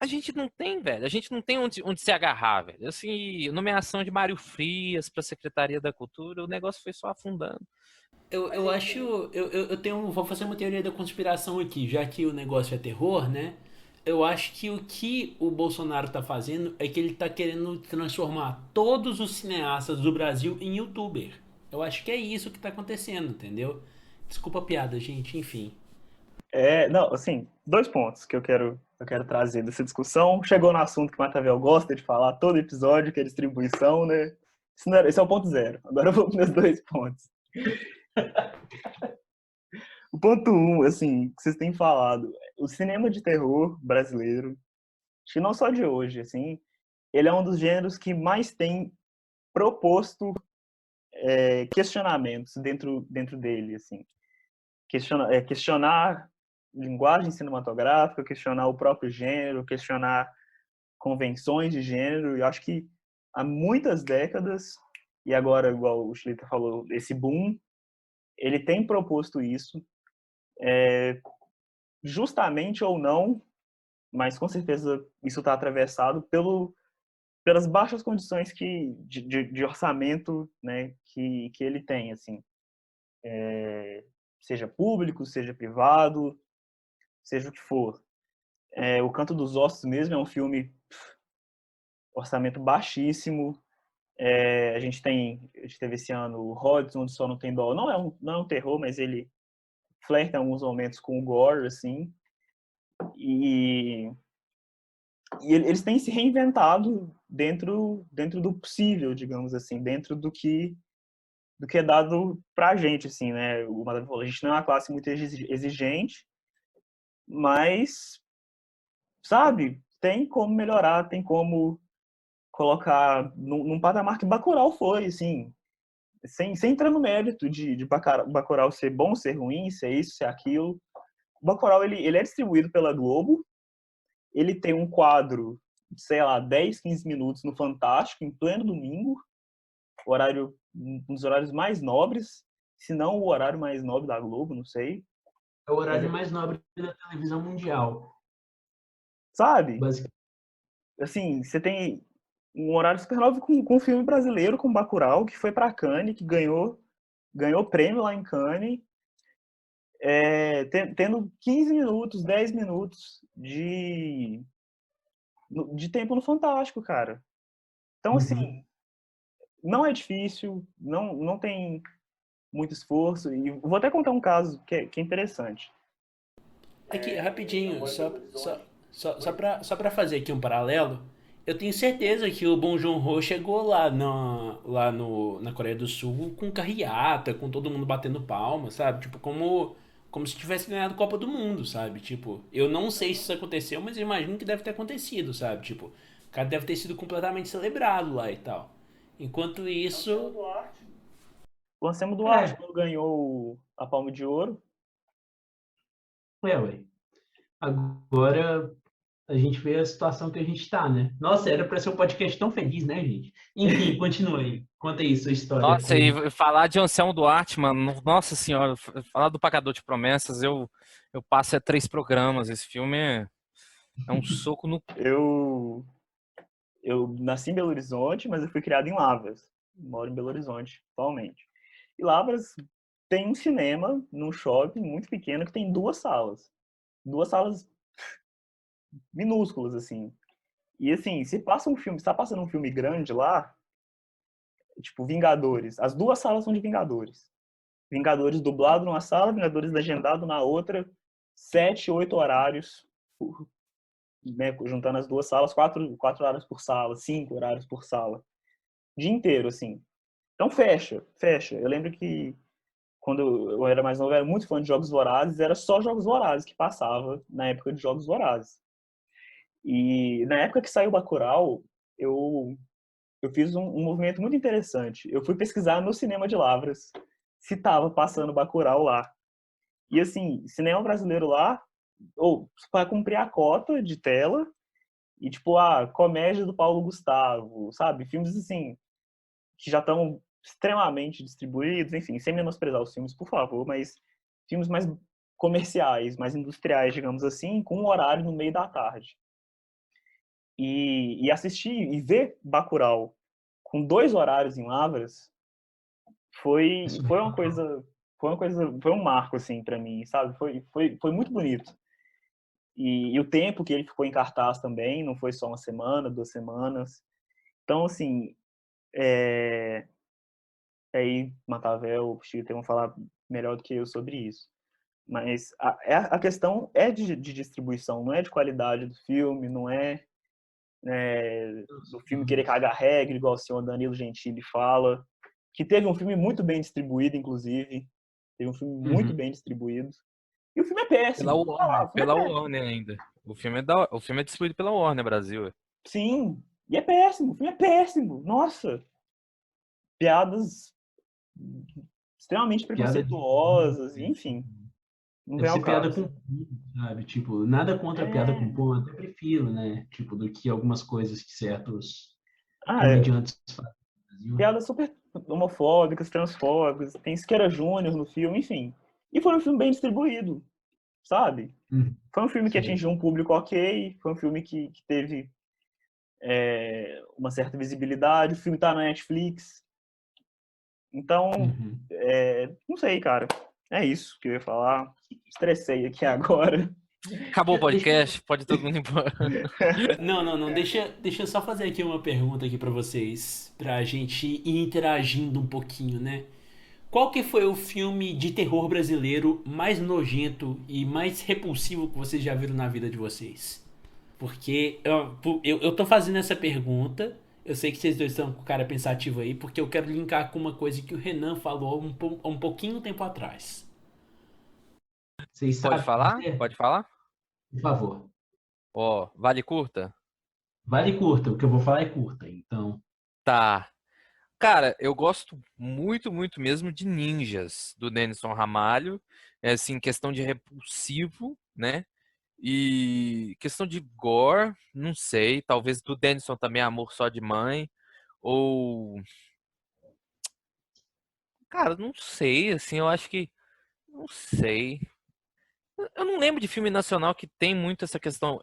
A gente não tem, velho. A gente não tem onde se agarrar, velho. Assim, nomeação de Mário Frias para a Secretaria da Cultura, o negócio foi só afundando. Eu acho. Eu tenho. Vou fazer uma teoria da conspiração aqui, já que o negócio é terror, né? Eu acho que o que o Bolsonaro tá fazendo é que ele tá querendo transformar todos os cineastas do Brasil em youtuber. Eu acho que é isso que tá acontecendo, entendeu? Desculpa a piada, gente, enfim. Não, assim, 2 pontos que eu quero trazer dessa discussão. Chegou no assunto que o Matavel gosta de falar todo episódio, que é distribuição, né? Esse é o ponto zero. Agora eu vou para os meus 2 pontos. O ponto 1, assim, que vocês têm falado, o cinema de terror brasileiro, acho que não só de hoje, assim, ele é um dos gêneros que mais tem proposto questionamentos dentro dele, assim. Questionar linguagem cinematográfica, questionar o próprio gênero, questionar convenções de gênero. E eu acho que há muitas décadas, e agora, igual o Schlita falou, esse boom, ele tem proposto isso, justamente ou não, mas com certeza isso está atravessado pelas baixas condições de orçamento, né, que ele tem, assim, seja público, seja privado, seja o que for. O Canto dos Ossos mesmo é um filme orçamento baixíssimo. A gente teve esse ano o Hodgson, onde só não tem dó. Não é um terror, mas ele flerta em alguns momentos com o gore, assim. E eles têm se reinventado dentro do possível, digamos assim, dentro do que é dado pra gente, assim, né? O Madame falou, a gente não é uma classe muito exigente, mas, sabe, tem como melhorar, tem como colocar num patamar que Bacurau foi, assim. sem entrar no mérito de Bacurau ser bom, ser ruim, ser isso, ser aquilo. O Bacurau, ele é distribuído pela Globo, ele tem um quadro, sei lá, 10, 15 minutos no Fantástico, em pleno domingo, um dos horários mais nobres, se não o horário mais nobre da Globo, não sei. É o horário mais nobre da televisão mundial. Sabe? Basicamente. Assim, você tem um horário super nobre com um filme brasileiro, com Bacurau, que foi para Cannes, que ganhou prêmio lá em Cannes, tendo 15 minutos, 10 minutos de tempo no Fantástico, cara. Então, assim, não é difícil, não tem muito esforço. E vou até contar um caso que é interessante. Aqui, rapidinho, só pra fazer aqui um paralelo, eu tenho certeza que o Bong Joon-ho chegou na Coreia do Sul com carreata, com todo mundo batendo palma, sabe? Tipo, como se tivesse ganhado Copa do Mundo, sabe? Tipo, eu não sei se isso aconteceu, mas eu imagino que deve ter acontecido, sabe? Tipo, o cara deve ter sido completamente celebrado lá e tal. Enquanto isso, O Anselmo Duarte, quando ganhou a Palma de Ouro, Ué. Agora a gente vê a situação que a gente está, né? Nossa, era para ser um podcast tão feliz, né, gente? Enfim, continue aí. Conta aí sua história. Nossa, e falar de Anselmo Duarte, mano, nossa senhora, falar do Pagador de Promessas, eu passo 3 programas. Esse filme é um soco no. Eu nasci em Belo Horizonte, mas eu fui criado em Lavras. Moro em Belo Horizonte, atualmente. E Lavras tem um cinema num shopping muito pequeno que tem 2 salas. 2 salas minúsculas, assim. E, assim, se está passando um filme grande lá, tipo Vingadores, as 2 salas são de Vingadores. Vingadores dublado numa sala, Vingadores legendado na outra, 7, 8 horários, né, juntando as 2 salas, 4 horários por sala, 5 horários por sala. O dia inteiro, assim. Então fecha. Eu lembro que quando eu era mais novo, eu era muito fã de Jogos Vorazes, era só Jogos Vorazes que passava na época de Jogos Vorazes. E na época que saiu Bacurau, eu fiz um movimento muito interessante. Eu fui pesquisar no cinema de Lavras se estava passando Bacurau lá. E assim, cinema brasileiro lá, ou para cumprir a cota de tela, e tipo, a comédia do Paulo Gustavo, sabe? Filmes assim, que já estão extremamente distribuídos, enfim, sem menosprezar os filmes, por favor, mas filmes mais comerciais, mais industriais, digamos assim, com um horário no meio da tarde. E assistir e ver Bacurau com 2 horários em Lavras foi um marco assim para mim, sabe? Foi muito bonito. E o tempo que ele ficou em cartaz também, não foi só uma semana, 2 semanas. Então, assim, aí Matavel, o Chico vão falar melhor do que eu sobre isso. Mas a questão é de distribuição, não é de qualidade do filme, não é, do filme querer cagar regra, igual o senhor Danilo Gentili fala, que teve um filme muito bem distribuído, inclusive. Teve um filme muito bem distribuído. E o filme é péssimo. Pela Warner ainda. O filme é distribuído pela Warner Brasil. Sim, e é péssimo. O filme é péssimo. Nossa. Piadas extremamente preconceituosas, enfim. Não Deve vem ao ser piada caso. com ponto, sabe? Tipo, nada contra a piada com ponto, eu prefiro, né? Tipo, do que algumas coisas que certos comediantes fazem no Brasil. Piadas super homofóbicas, transfóbicas, tem Siqueira Júnior no filme, enfim. E foi um filme bem distribuído, sabe? Foi um filme que atingiu um público ok, foi um filme que teve uma certa visibilidade, o filme tá na Netflix. Então, não sei, cara. É isso que eu ia falar. Estressei aqui agora. Acabou o podcast, pode todo mundo ir embora. Não. Deixa eu só fazer aqui uma pergunta aqui pra vocês, pra gente ir interagindo um pouquinho, né? Qual que foi o filme de terror brasileiro mais nojento e mais repulsivo que vocês já viram na vida de vocês? Porque eu tô fazendo essa pergunta, eu sei que vocês dois estão com cara pensativo aí, porque eu quero linkar com uma coisa que o Renan falou um pouquinho tempo atrás. Vocês Pode sabem falar? dizer? Pode falar? Por favor. Vale curta? Vale curta, o que eu vou falar é curta, então. Tá. Cara, eu gosto muito, muito mesmo de Ninjas, do Denison Ramalho. É assim, questão de repulsivo, né? E questão de gore, não sei. Talvez do Denison também, Amor Só de Mãe. Ou, cara, não sei, assim, eu acho que. Não sei. Eu não lembro de filme nacional que tem muito essa questão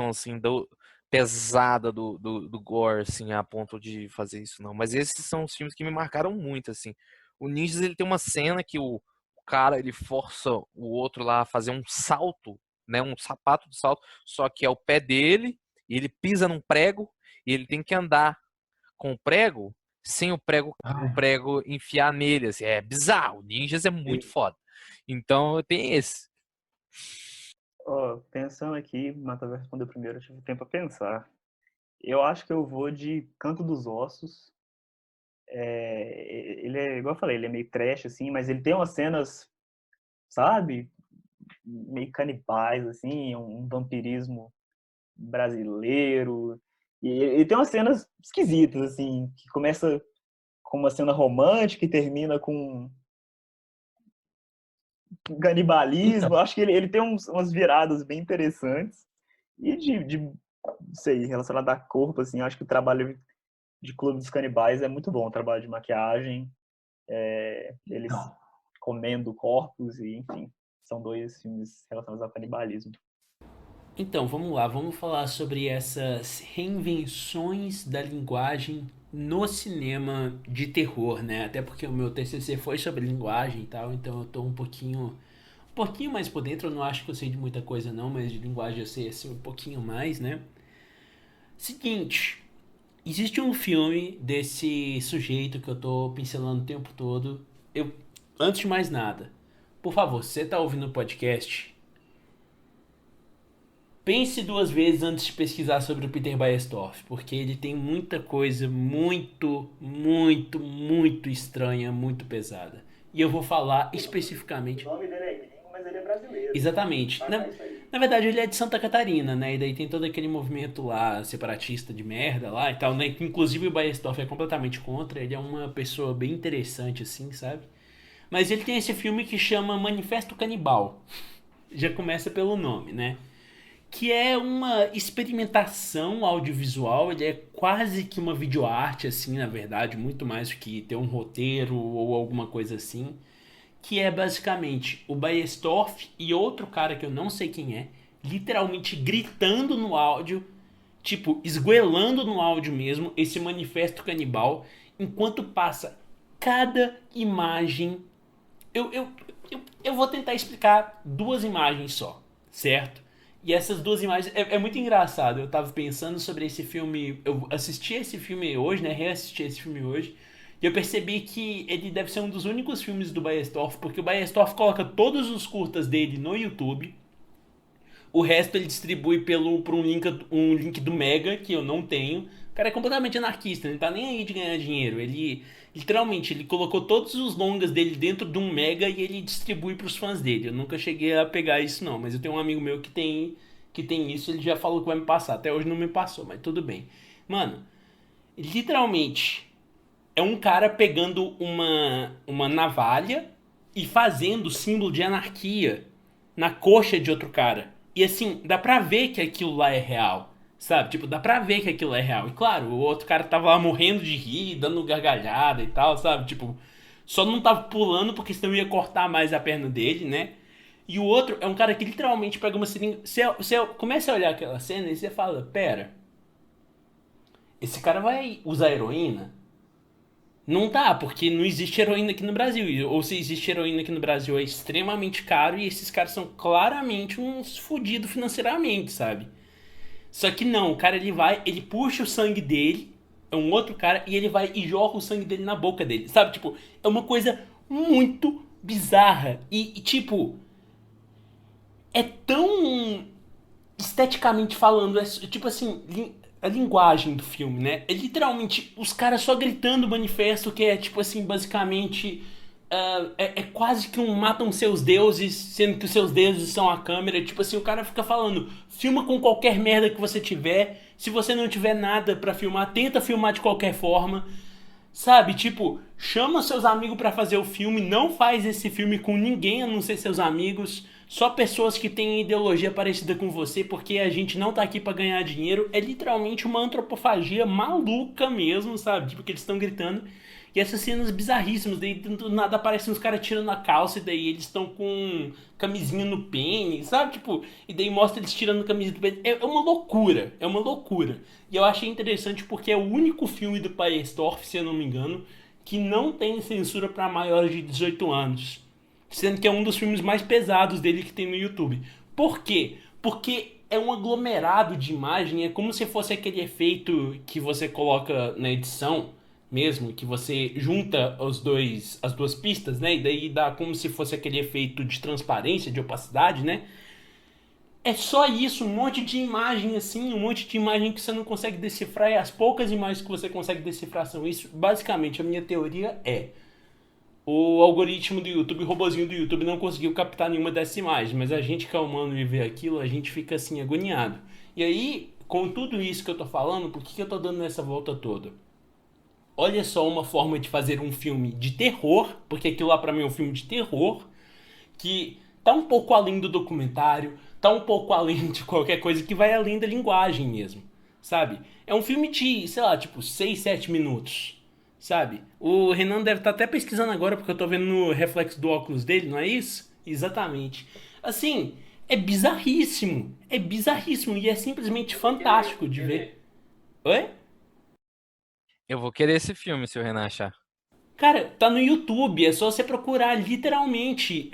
assim do pesada do gore assim a ponto de fazer isso não, mas esses são os filmes que me marcaram muito assim. O Ninjas ele tem uma cena que o cara ele força o outro lá a fazer um salto, né, um sapato de salto, só que é o pé dele e ele pisa num prego e ele tem que andar com o prego sem o Ah, prego enfiar nele, assim, é bizarro. O Ninjas é muito é. foda. Então tem esse. Ó, pensando aqui, Mata vai responder primeiro, eu tive tempo pra pensar. Eu acho que eu vou de Canto dos Ossos. Ele é, igual eu falei, ele é meio trash, assim, mas ele tem umas cenas, sabe? Meio canibais, assim, um vampirismo brasileiro. E tem umas cenas esquisitas, assim, que começa com uma cena romântica e termina com canibalismo. Então, Eu acho que ele tem umas viradas bem interessantes. E não sei, relacionado a corpo, assim, eu acho que o trabalho de Clube dos Canibais é muito bom. O trabalho de maquiagem, eles então. comendo corpos e, enfim, são dois filmes relacionados ao canibalismo. Então, vamos lá, vamos falar sobre essas reinvenções da linguagem no cinema de terror, né? Até porque o meu TCC foi sobre linguagem e tal, então eu tô um pouquinho mais por dentro. Eu não acho que eu sei de muita coisa não, mas de linguagem eu sei assim um pouquinho mais, né? Seguinte, existe um filme desse sujeito que eu tô pincelando o tempo todo. Eu, antes de mais nada, por favor, se você tá ouvindo o podcast, pense duas vezes antes de pesquisar sobre o Peter Baestorff, porque ele tem muita coisa muito, muito, muito estranha, muito pesada. E eu vou falar O especificamente. nome dele é gringo, mas ele é brasileiro. Exatamente. Sacar isso aí. Na verdade, ele é de Santa Catarina, né? E daí tem todo aquele movimento lá, separatista de merda lá e tal, né? Que inclusive o Baestorff é completamente contra. Ele é uma pessoa bem interessante, assim, sabe? Mas ele tem esse filme que chama Manifesto Canibal. Já começa pelo nome, né? Que é uma experimentação audiovisual, ele é quase que uma videoarte, assim, na verdade, muito mais do que ter um roteiro ou alguma coisa assim, que é basicamente o Baestorff e outro cara que eu não sei quem é, literalmente gritando no áudio, tipo, esguelando no áudio mesmo, esse manifesto canibal, enquanto passa cada imagem. Eu vou tentar explicar duas imagens só, certo? E essas duas imagens é muito engraçado. Eu tava pensando sobre esse filme. Eu assisti esse filme hoje, né? Reassisti esse filme hoje. E eu percebi que ele deve ser um dos únicos filmes do Baestorff, porque o Baestorff coloca todos os curtas dele no YouTube. O resto ele distribui por um link do Mega, que eu não tenho. O cara é completamente anarquista, ele não tá nem aí de ganhar dinheiro. Ele, literalmente, ele colocou todos os longas dele dentro de um Mega e ele distribui pros fãs dele. Eu nunca cheguei a pegar isso não, mas eu tenho um amigo meu que tem isso, ele já falou que vai me passar. Até hoje não me passou, mas tudo bem. Mano, literalmente, é um cara pegando uma navalha e fazendo símbolo de anarquia na coxa de outro cara. E assim, dá pra ver que aquilo lá é real. Sabe? Tipo, dá pra ver que aquilo é real. E claro, o outro cara tava lá morrendo de rir, dando gargalhada e tal, sabe? Tipo, só não tava pulando porque senão ia cortar mais a perna dele, né? E o outro é um cara que literalmente pega uma seringa. Você começa a olhar aquela cena e você fala: Pera, esse cara vai usar heroína? Não dá, porque não existe heroína aqui no Brasil. Ou se existe heroína aqui no Brasil é extremamente caro e esses caras são claramente uns fodidos financeiramente, sabe? Só que não, o cara ele vai, ele puxa o sangue dele, é um outro cara, e ele vai e joga o sangue dele na boca dele, sabe? Tipo, é uma coisa muito bizarra. Tipo, é tão esteticamente falando, é tipo assim, a linguagem do filme, né? É literalmente os caras só gritando o manifesto que é tipo assim, basicamente é quase que um matam seus deuses, sendo que os seus deuses são a câmera. Tipo assim, o cara fica falando, filma com qualquer merda que você tiver. Se você não tiver nada pra filmar, tenta filmar de qualquer forma. Sabe, tipo, chama seus amigos pra fazer o filme, não faz esse filme com ninguém a não ser seus amigos, só pessoas que têm ideologia parecida com você, porque a gente não tá aqui pra ganhar dinheiro. É literalmente uma antropofagia maluca mesmo, sabe? Tipo, que eles estão gritando. E essas cenas bizarríssimas, daí do nada aparecem uns caras tirando a calça e daí eles estão com camisinha no pênis, sabe? Tipo, e daí mostra eles tirando a camisinha do pênis. É uma loucura, é uma loucura. E eu achei interessante porque é o único filme do Paestorff, se eu não me engano, que não tem censura para maiores de 18 anos. Sendo que é um dos filmes mais pesados dele que tem no YouTube. Por quê? Porque é um aglomerado de imagem, é como se fosse aquele efeito que você coloca na edição mesmo, que você junta as duas pistas, né? E daí dá como se fosse aquele efeito de transparência, de opacidade, né? É só isso, um monte de imagem assim, um monte de imagem que você não consegue decifrar, e as poucas imagens que você consegue decifrar são isso. Basicamente, a minha teoria é: o algoritmo do YouTube, o robozinho do YouTube não conseguiu captar nenhuma dessas imagens, mas a gente que é humano e vê aquilo, a gente fica assim agoniado. E aí, com tudo isso que eu tô falando, por que eu tô dando essa volta toda? Olha só uma forma de fazer um filme de terror, porque aquilo lá pra mim é um filme de terror, que tá um pouco além do documentário, tá um pouco além de qualquer coisa, que vai além da linguagem mesmo, sabe? É um filme de, sei lá, tipo 6 7 minutos, sabe? O Renan deve estar até pesquisando agora, porque eu tô vendo no reflexo do óculos dele, não é isso? Exatamente. Assim, é bizarríssimo e é simplesmente fantástico de ver. Oi? Eu vou querer esse filme se o Renan achar. Cara, tá no YouTube, é só você procurar literalmente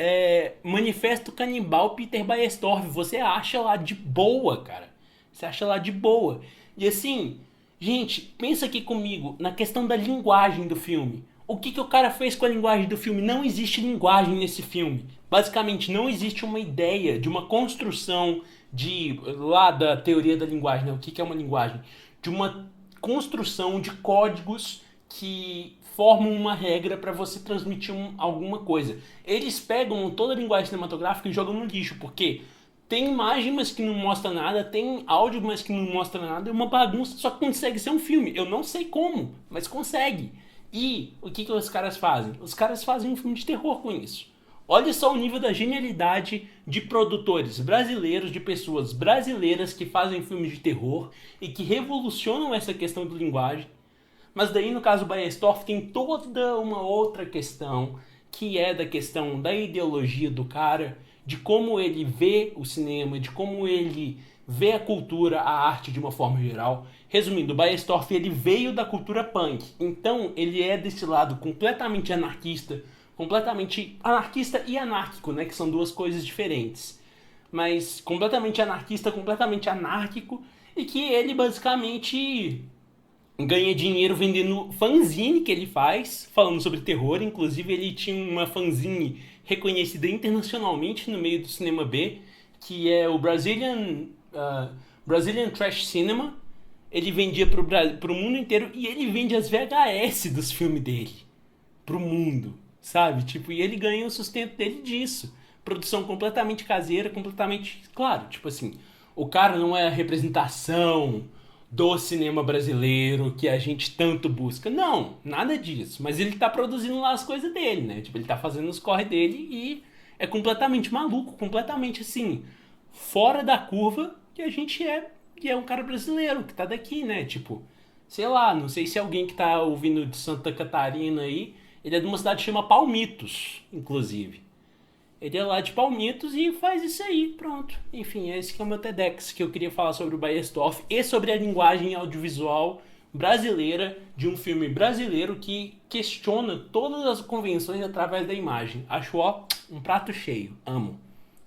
Manifesto Canibal Peter Baestorff. Você acha lá de boa, cara. Você acha lá de boa. E assim, gente, pensa aqui comigo na questão da linguagem do filme. O que o cara fez com a linguagem do filme? Não existe linguagem nesse filme. Basicamente, não existe uma ideia de uma construção de lá da teoria da linguagem, né? O que é uma linguagem? De uma construção de códigos que formam uma regra para você transmitir alguma coisa. Eles pegam toda a linguagem cinematográfica e jogam no lixo, porque tem imagem, mas que não mostra nada, tem áudio, mas que não mostra nada, é uma bagunça, só consegue ser um filme. Eu não sei como, mas consegue. E o que os caras fazem? Os caras fazem um filme de terror com isso. Olha só o nível da genialidade de produtores brasileiros, de pessoas brasileiras que fazem filmes de terror e que revolucionam essa questão de linguagem. Mas daí, no caso do Baestorff, tem toda uma outra questão, que é da questão da ideologia do cara, de como ele vê o cinema, de como ele vê a cultura, a arte de uma forma geral. Resumindo, o Baestorff ele veio da cultura punk, então ele é desse lado completamente anarquista e anárquico, né, que são duas coisas diferentes. Mas completamente anarquista, completamente anárquico, e que ele basicamente ganha dinheiro vendendo fanzine que ele faz, falando sobre terror. Inclusive, ele tinha uma fanzine reconhecida internacionalmente no meio do cinema B, que é o Brazilian Trash Cinema. Ele vendia pro mundo inteiro e ele vende as VHS dos filmes dele pro mundo, sabe? Tipo, e ele ganha o sustento dele disso. Produção completamente caseira, completamente. Claro, tipo assim, o cara não é a representação do cinema brasileiro que a gente tanto busca. Não, nada disso. Mas ele tá produzindo lá as coisas dele, né? Tipo, ele tá fazendo os corre dele e é completamente maluco, completamente assim, fora da curva que a gente é, que é um cara brasileiro, que tá daqui, né? Tipo, sei lá, não sei se alguém que tá ouvindo de Santa Catarina aí, ele é de uma cidade que chama Palmitos, inclusive. Ele é lá de Palmitos e faz isso aí, pronto. Enfim, esse que é o meu TEDx, que eu queria falar sobre o Baestorff e sobre a linguagem audiovisual brasileira de um filme brasileiro que questiona todas as convenções através da imagem. Acho, ó, um prato cheio. Amo.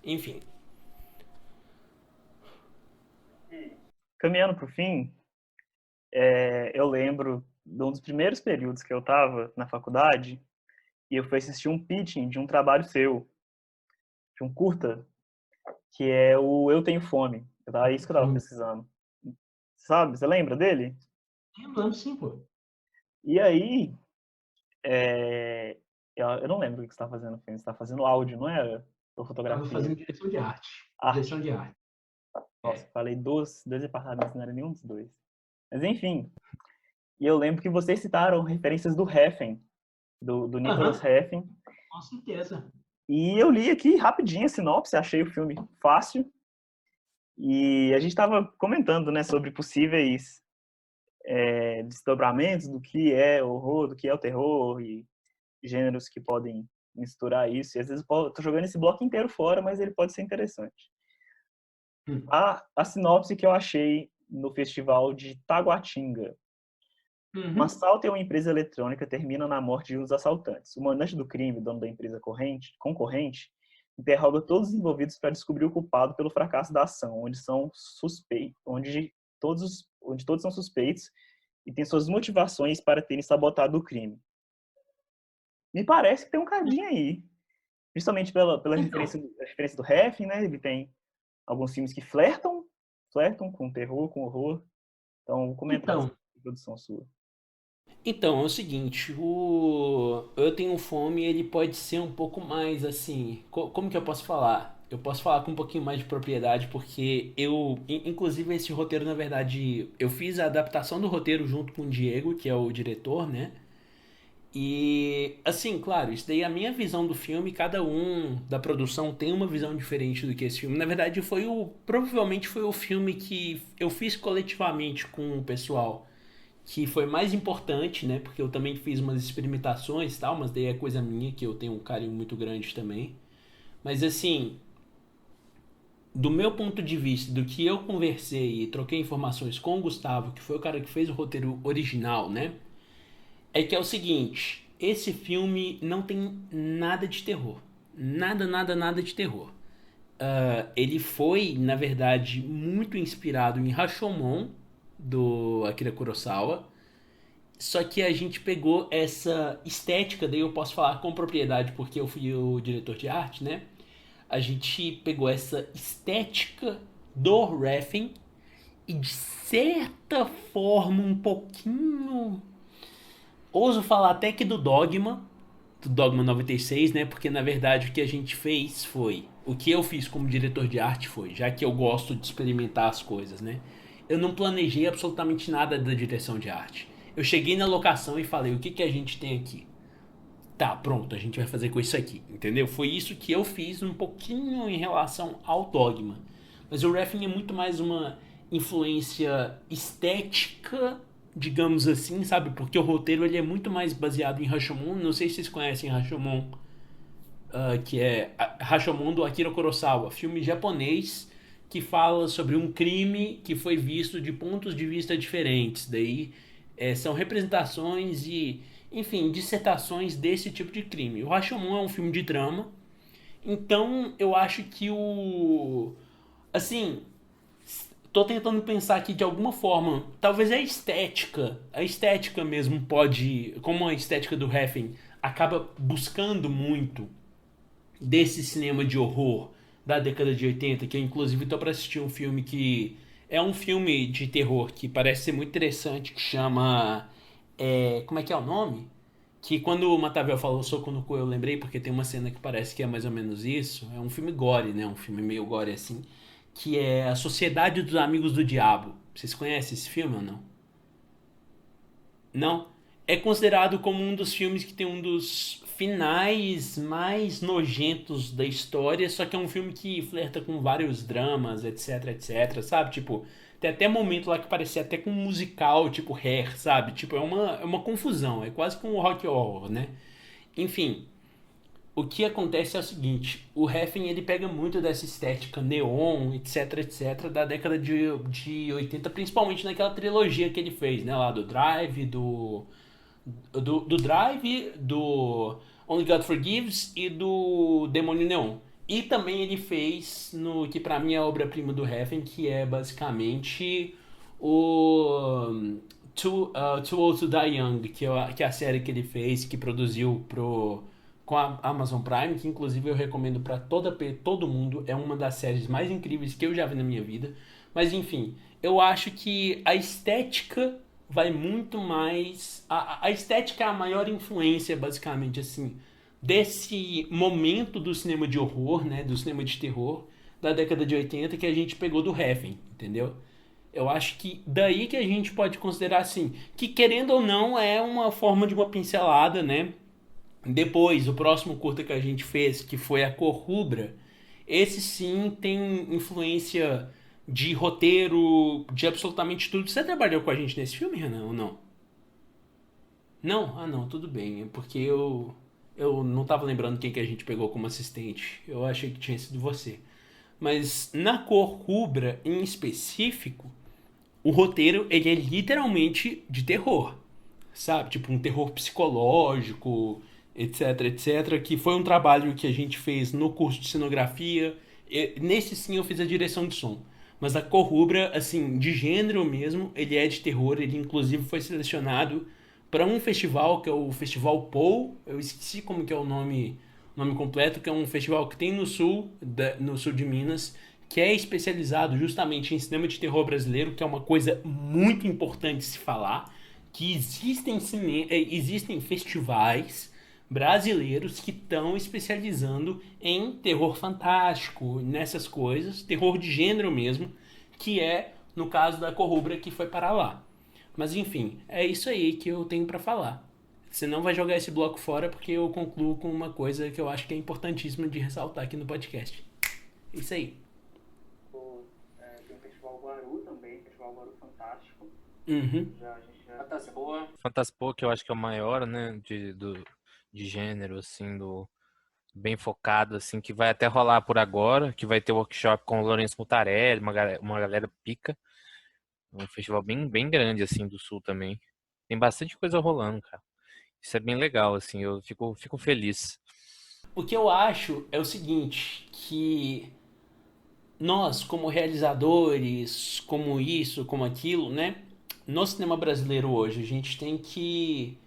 Enfim. Caminhando para o fim, eu lembro de um dos primeiros períodos que eu estava na faculdade e eu fui assistir um pitching de um trabalho seu, de um curta, que é o Eu Tenho Fome. Era isso que eu estava pesquisando. Sabe? Você lembra dele? Eu lembro sim, pô. E aí, Eu não lembro o que você tá fazendo no filme. Você tá fazendo áudio, não era? Ou Tava fotografia? fazendo direção de arte. Direção Arte. de arte. Nossa, É. falei dois departamentos, não era nenhum dos dois. Mas enfim, e eu lembro que vocês citaram referências do Refn, do Nicholas Aham, Refn. com certeza. E eu li aqui rapidinho a sinopse, achei o filme fácil. E a gente estava comentando, né, sobre possíveis desdobramentos do que é horror, do que é o terror e gêneros que podem misturar isso. E às vezes eu tô jogando esse bloco inteiro fora, mas ele pode ser interessante. Hum. A sinopse que eu achei no festival de Taguatinga. Um Uhum. assalto em uma empresa eletrônica termina na morte de um dos assaltantes. O mandante do crime, dono da empresa concorrente, interroga todos os envolvidos para descobrir o culpado pelo fracasso da ação, onde todos são suspeitos e têm suas motivações para terem sabotado o crime. Me parece que tem um cadinho aí, justamente pela Então, referência do Refn, né? Ele tem alguns filmes que flertam com terror, com horror. Então, vou comentar essa então, produção sua. Então, é o seguinte, o Eu Tenho Fome, ele pode ser um pouco mais assim, como que eu posso falar? Eu posso falar com um pouquinho mais de propriedade porque inclusive esse roteiro, na verdade, eu fiz a adaptação do roteiro junto com o Diego, que é o diretor, né? E assim, claro, isso daí é a minha visão do filme, cada um da produção tem uma visão diferente do que esse filme. Na verdade, provavelmente foi o filme que eu fiz coletivamente com o pessoal que foi mais importante, né? Porque eu também fiz umas experimentações e tal, mas daí é coisa minha, que eu tenho um carinho muito grande também. Mas assim, do meu ponto de vista, do que eu conversei e troquei informações com o Gustavo, que foi o cara que fez o roteiro original, né? É que é o seguinte, esse filme não tem nada de terror. Nada, nada, nada de terror. Ele foi, na verdade, muito inspirado em Rashomon, do Akira Kurosawa. Só que a gente pegou essa estética, daí eu posso falar com propriedade porque eu fui o diretor de arte, né? A gente pegou essa estética do Refn e de certa forma um pouquinho, ouso falar até que do Dogma 96, né? Porque na verdade o que a gente fez foi, o que eu fiz como diretor de arte foi, já que eu gosto de experimentar as coisas, né? Eu não planejei absolutamente nada da direção de arte. Eu cheguei na locação e falei, o que que a gente tem aqui? Tá, pronto, a gente vai fazer com isso aqui, entendeu? Foi isso que eu fiz um pouquinho em relação ao Dogma. Mas o Refn é muito mais uma influência estética, digamos assim, sabe? Porque o roteiro ele é muito mais baseado em Rashomon. Não sei se vocês conhecem Rashomon, que é Rashomon do Akira Kurosawa, filme japonês que fala sobre um crime que foi visto de pontos de vista diferentes. Daí são representações e, enfim, dissertações desse tipo de crime. O Rashomon é um filme de drama, então eu acho que assim, tô tentando pensar aqui de alguma forma, talvez a estética mesmo pode, como a estética do Refn acaba buscando muito desse cinema de horror da década de 80, que eu inclusive tô pra assistir um filme que é um filme de terror que parece ser muito interessante, que chama como é que é o nome? Que quando o Matavel falou soco no cu eu lembrei, porque tem uma cena que parece que é mais ou menos isso. É um filme gore, né? Um filme meio gore assim. Que é A Sociedade dos Amigos do Diabo. Vocês conhecem esse filme ou não? Não? É considerado como um dos filmes que tem um dos finais mais nojentos da história, só que é um filme que flerta com vários dramas, etc, etc, sabe? Tipo, tem até momento lá que parecia até com um musical, tipo Hair, sabe? Tipo, é uma confusão, é quase como um rock horror, né? Enfim, o que acontece é o seguinte, o Refn ele pega muito dessa estética neon, etc, etc, da década de 80, principalmente naquela trilogia que ele fez, né? Lá do Drive, do Drive, do Only God Forgives e do Demônio Neon. E também ele fez no que pra mim é a obra-prima do Refn, que é basicamente o Too Old to Die Young, que é a série que ele fez, que produziu com a Amazon Prime, que inclusive eu recomendo pra todo mundo, é uma das séries mais incríveis que eu já vi na minha vida. Mas enfim, eu acho que a estética vai muito mais. A estética é a maior influência, basicamente, assim, desse momento do cinema de horror, né, do cinema de terror da década de 80 que a gente pegou do Heaven, entendeu? Eu acho que daí que a gente pode considerar assim, que querendo ou não é uma forma de uma pincelada, né? Depois, o próximo curta que a gente fez, que foi a Cor Rubra, esse sim tem influência de roteiro, de absolutamente tudo. Você trabalhou com a gente nesse filme, Renan, ou não? Não? Ah, não, tudo bem. É porque eu não tava lembrando quem que a gente pegou como assistente. Eu achei que tinha sido você. Mas na Cor Rubra, em específico, o roteiro ele é literalmente de terror, sabe? Tipo um terror psicológico, etc, etc, que foi um trabalho que a gente fez no curso de cenografia. Nesse sim eu fiz a direção de som. Mas a Cor Rubra, assim, de gênero mesmo, ele é de terror, ele inclusive foi selecionado para um festival que é o Festival Paul, eu esqueci como que é o nome completo, que é um festival que tem no sul de Minas, que é especializado justamente em cinema de terror brasileiro, que é uma coisa muito importante se falar, que existem festivais brasileiros que estão especializando em terror fantástico, nessas coisas, terror de gênero mesmo, que é no caso da Corrubra que foi para lá. Mas enfim, é isso aí que eu tenho para falar. Você não vai jogar esse bloco fora porque eu concluo com uma coisa que eu acho que é importantíssima de ressaltar aqui no podcast. Isso aí. Tem o Festival Guaru também, Festival Guaru Fantástico. Uhum. A gente já Fantaspoa, que eu acho que é o maior, né, de gênero, assim, bem focado, assim, que vai até rolar por agora, que vai ter workshop com o Lourenço Mutarelli, uma galera pica. Um festival bem grande, assim, do Sul também. Tem bastante coisa rolando, cara. Isso é bem legal, assim, eu fico feliz. O que eu acho é o seguinte, que nós, como realizadores, como isso, como aquilo, né? No cinema brasileiro hoje, a gente tem que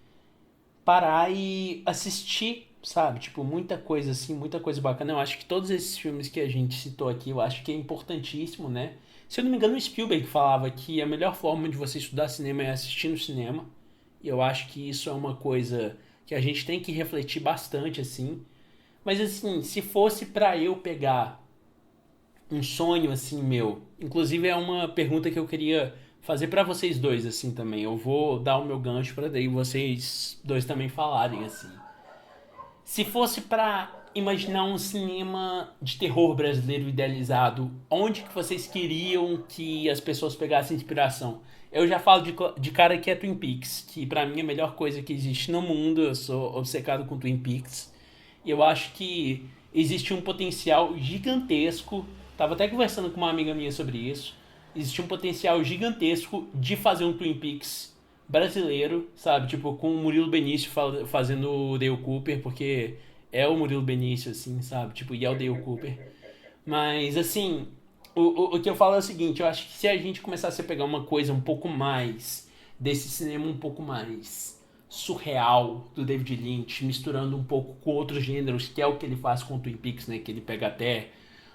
parar e assistir, sabe? Tipo, muita coisa assim, muita coisa bacana. Eu acho que todos esses filmes que a gente citou aqui, eu acho que é importantíssimo, né? Se eu não me engano, o Spielberg falava que a melhor forma de você estudar cinema é assistir no cinema. E eu acho que isso é uma coisa que a gente tem que refletir bastante, assim. Mas assim, se fosse pra eu pegar um sonho assim meu, inclusive é uma pergunta que eu queria fazer pra vocês dois assim também. Eu vou dar o meu gancho pra daí vocês dois também falarem assim. Se fosse pra imaginar um cinema de terror brasileiro idealizado, onde que vocês queriam que as pessoas pegassem inspiração? Eu já falo de cara que é Twin Peaks, que pra mim é a melhor coisa que existe no mundo. Eu sou obcecado com Twin Peaks. E eu acho que existe um potencial gigantesco. Tava até conversando com uma amiga minha sobre isso. Existe um potencial gigantesco de fazer um Twin Peaks brasileiro, sabe? Tipo, com o Murilo Benício fazendo o Dale Cooper, porque é o Murilo Benício, assim, sabe? Tipo, e é o Dale Cooper. Mas, assim, o que eu falo é o seguinte: eu acho que se a gente começasse a pegar uma coisa um pouco mais desse cinema um pouco mais surreal do David Lynch, misturando um pouco com outros gêneros, que é o que ele faz com o Twin Peaks, né? Que ele pega até.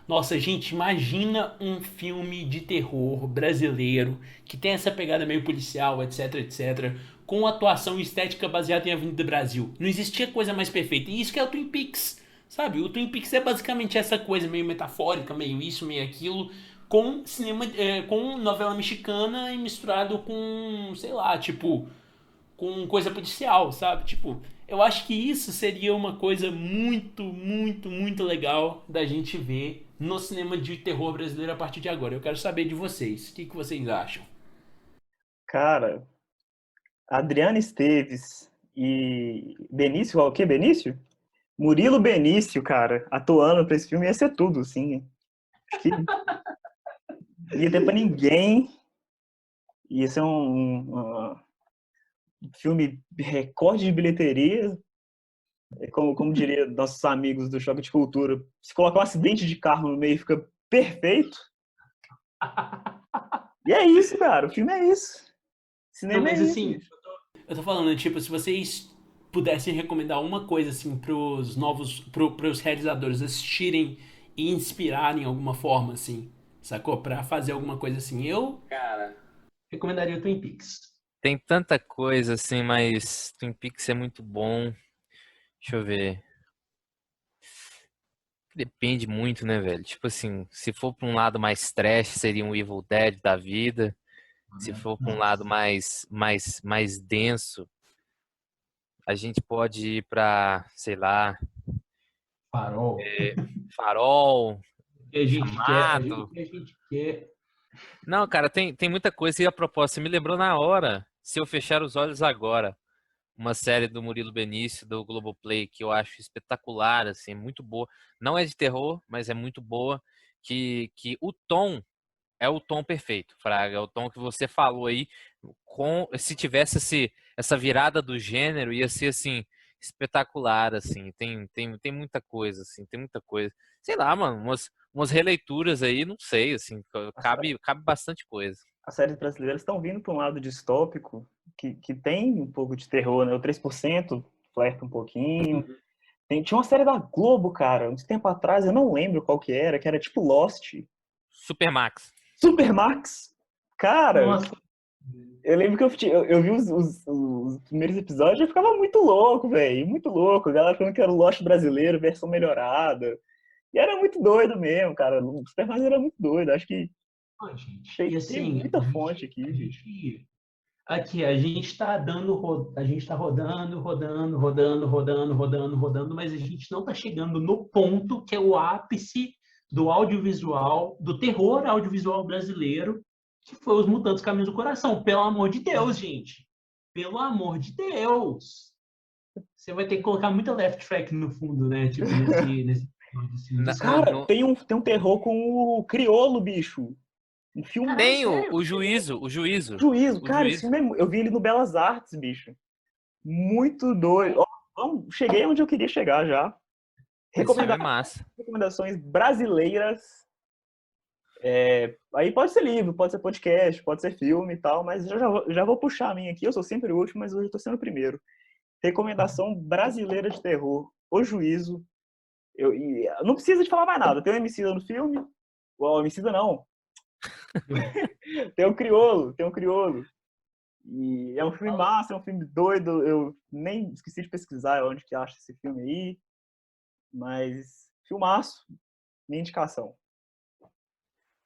Nossa, gente, imagina um filme de terror brasileiro que tem essa pegada meio policial, etc, etc, com atuação estética baseada em Avenida Brasil. Não existia coisa mais perfeita. E isso que é o Twin Peaks, sabe? O Twin Peaks é basicamente essa coisa meio metafórica, meio isso, meio aquilo, com cinema, com novela mexicana e misturado com, sei lá, tipo, com coisa policial, sabe? Tipo, eu acho que isso seria uma coisa muito, muito, muito legal da gente ver no cinema de terror brasileiro a partir de agora. Eu quero saber de vocês. O que vocês acham? Cara, Adriana Esteves e Benício, o quê? Benício? Murilo Benício, cara, atuando pra esse filme ia ser tudo, assim. Acho que não ia ter pra ninguém. Ia ser um filme recorde de bilheteria. Como diria nossos amigos do Choque de Cultura, se colocar um acidente de carro no meio fica perfeito. E é isso, cara. O filme é isso. Não, Cinema é mas isso. assim, Eu tô falando, tipo, se vocês pudessem recomendar uma coisa, assim, pros realizadores assistirem e inspirarem alguma forma, assim, sacou? Pra fazer alguma coisa assim. recomendaria o Twin Peaks. Tem tanta coisa, assim, mas Twin Peaks é muito bom. Deixa eu ver. depende muito, né, velho? Tipo assim, se for pra um lado mais trash, seria um Evil Dead da vida. Se for pra um lado Nossa, mais denso, a gente pode ir pra, sei lá, Farol. Farol, O que a gente quer, o Chamado. que a gente quer. Não, cara, tem muita coisa. E a proposta, você me lembrou na hora. Se eu fechar os olhos agora, uma série do Murilo Benício, do Globoplay, que eu acho espetacular, assim, muito boa. Não é de terror, mas é muito boa. Que o tom é o tom perfeito, Fraga. É o tom que você falou aí. Se tivesse essa virada do gênero, ia ser assim, espetacular, assim. Tem muita coisa, assim, tem muita coisa. Sei lá, mano, umas releituras aí, não sei, assim, As, cabe bastante coisa. as séries brasileiras estão vindo para um lado distópico que tem um pouco de terror, né? O 3% flerta um pouquinho. Tinha uma série da Globo, cara, uns tempo atrás, eu não lembro qual que era tipo Lost. Supermax. Supermax! Cara, Nossa, eu lembro que eu vi os primeiros episódios e eu ficava muito louco, velho. Muito louco. A galera falando que era o Lost brasileiro, versão melhorada. E era muito doido mesmo, cara. O Superman era muito doido. Acho que ó, gente. E tem assim, muita fonte aqui, a bicho. gente, aqui, a gente está a gente está rodando, rodando, rodando, rodando, rodando, rodando, mas a gente não está chegando no ponto que é o ápice do audiovisual, do terror audiovisual brasileiro, que foi Os Mutantes Caminhos do Coração. Pelo amor de Deus, gente. Pelo amor de Deus. Você vai ter que colocar muita left track no fundo, né? Tipo, nesse episódio, assim, Na- desculpa. na- Cara, no- tem um terror com o Criolo, bicho. Um Caralho, Tem filmaço. o, sério? o juízo, o juízo, Juízo. o Cara, esse juízo. filme eu vi ele no Belas Artes, bicho. Muito doido. Ó, cheguei onde eu queria chegar já. Esse filme Recomenda- é massa. Recomendações brasileiras. Aí pode ser livro, pode ser podcast, pode ser filme e tal, mas já vou puxar a minha aqui. Eu sou sempre o último, mas hoje eu tô sendo o primeiro. Recomendação brasileira de terror. O Juízo. Não precisa de falar mais nada. Tem o Emicida no filme. O Emicida não. Tem o Criolo. Tem o Criolo. E é um filme massa, é um filme doido. Eu nem esqueci de pesquisar onde que acha esse filme aí. Mas filmaço. Minha indicação.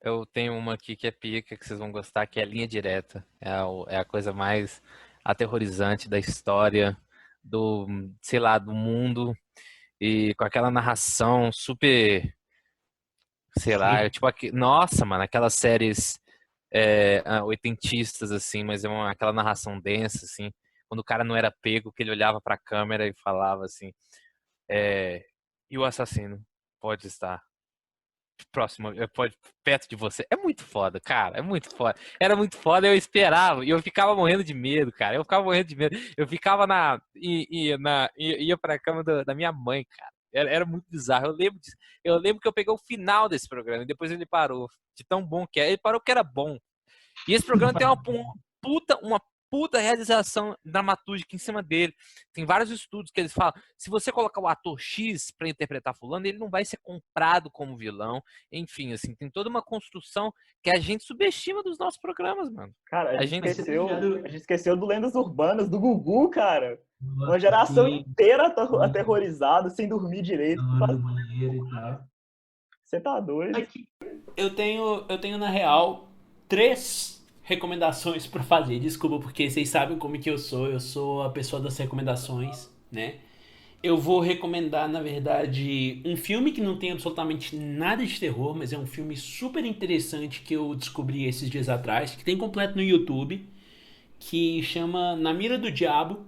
Eu tenho uma aqui que é pica, que vocês vão gostar, que é Linha Direta. É a coisa mais aterrorizante da história, do, sei lá, do mundo. E com aquela narração super, sei lá, Sim. tipo, nossa, mano, aquelas séries oitentistas, assim, mas aquela narração densa, assim. Quando o cara não era pego, que ele olhava pra câmera e falava assim, é, e o assassino pode estar próximo, pode, perto de você. É muito foda, cara. É muito foda. Era muito foda, eu esperava. E eu ficava morrendo de medo, cara. Eu ficava morrendo de medo. Eu ficava ia pra cama da minha mãe, cara. Era muito bizarro. Eu lembro que eu peguei o final desse programa e depois ele parou. De tão bom que é. Ele parou porque era bom. E esse programa tem uma puta realização dramatúrgica em cima dele. Tem vários estudos que eles falam, se você colocar o ator X para interpretar fulano, ele não vai ser comprado como vilão. Enfim, assim, tem toda uma construção que a gente subestima dos nossos programas, mano. Cara, A gente Mas você tá ligado? a gente esqueceu do Lendas Urbanas, do Gugu, cara. Uma Nossa, geração assim, inteira muito aterrorizada, sem dormir direito. na hora do banheiro e tal. Você tá doido? Aqui, Eu tenho na real três recomendações pra fazer. Desculpa, porque vocês sabem como que eu sou. Eu sou a pessoa das recomendações, né? Eu vou recomendar, na verdade, um filme que não tem absolutamente nada de terror, mas é um filme super interessante que eu descobri esses dias atrás, que tem completo no YouTube, que chama Na Mira do Diabo,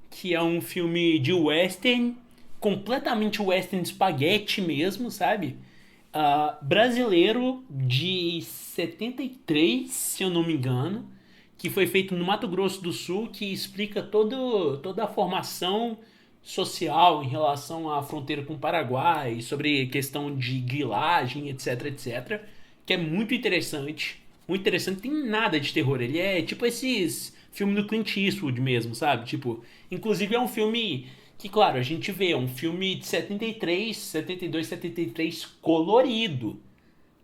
que é um filme de western, completamente western spaghetti mesmo, sabe? Brasileiro de 73, se eu não me engano, que foi feito no Mato Grosso do Sul, que explica toda a formação social em relação à fronteira com o Paraguai, sobre questão de grilagem, etc, etc, que é muito interessante. Muito interessante, tem nada de terror. Ele é tipo esses filmes do Clint Eastwood mesmo, sabe? Tipo, inclusive é um filme que, claro, a gente vê, é um filme de 73, 72, 73 colorido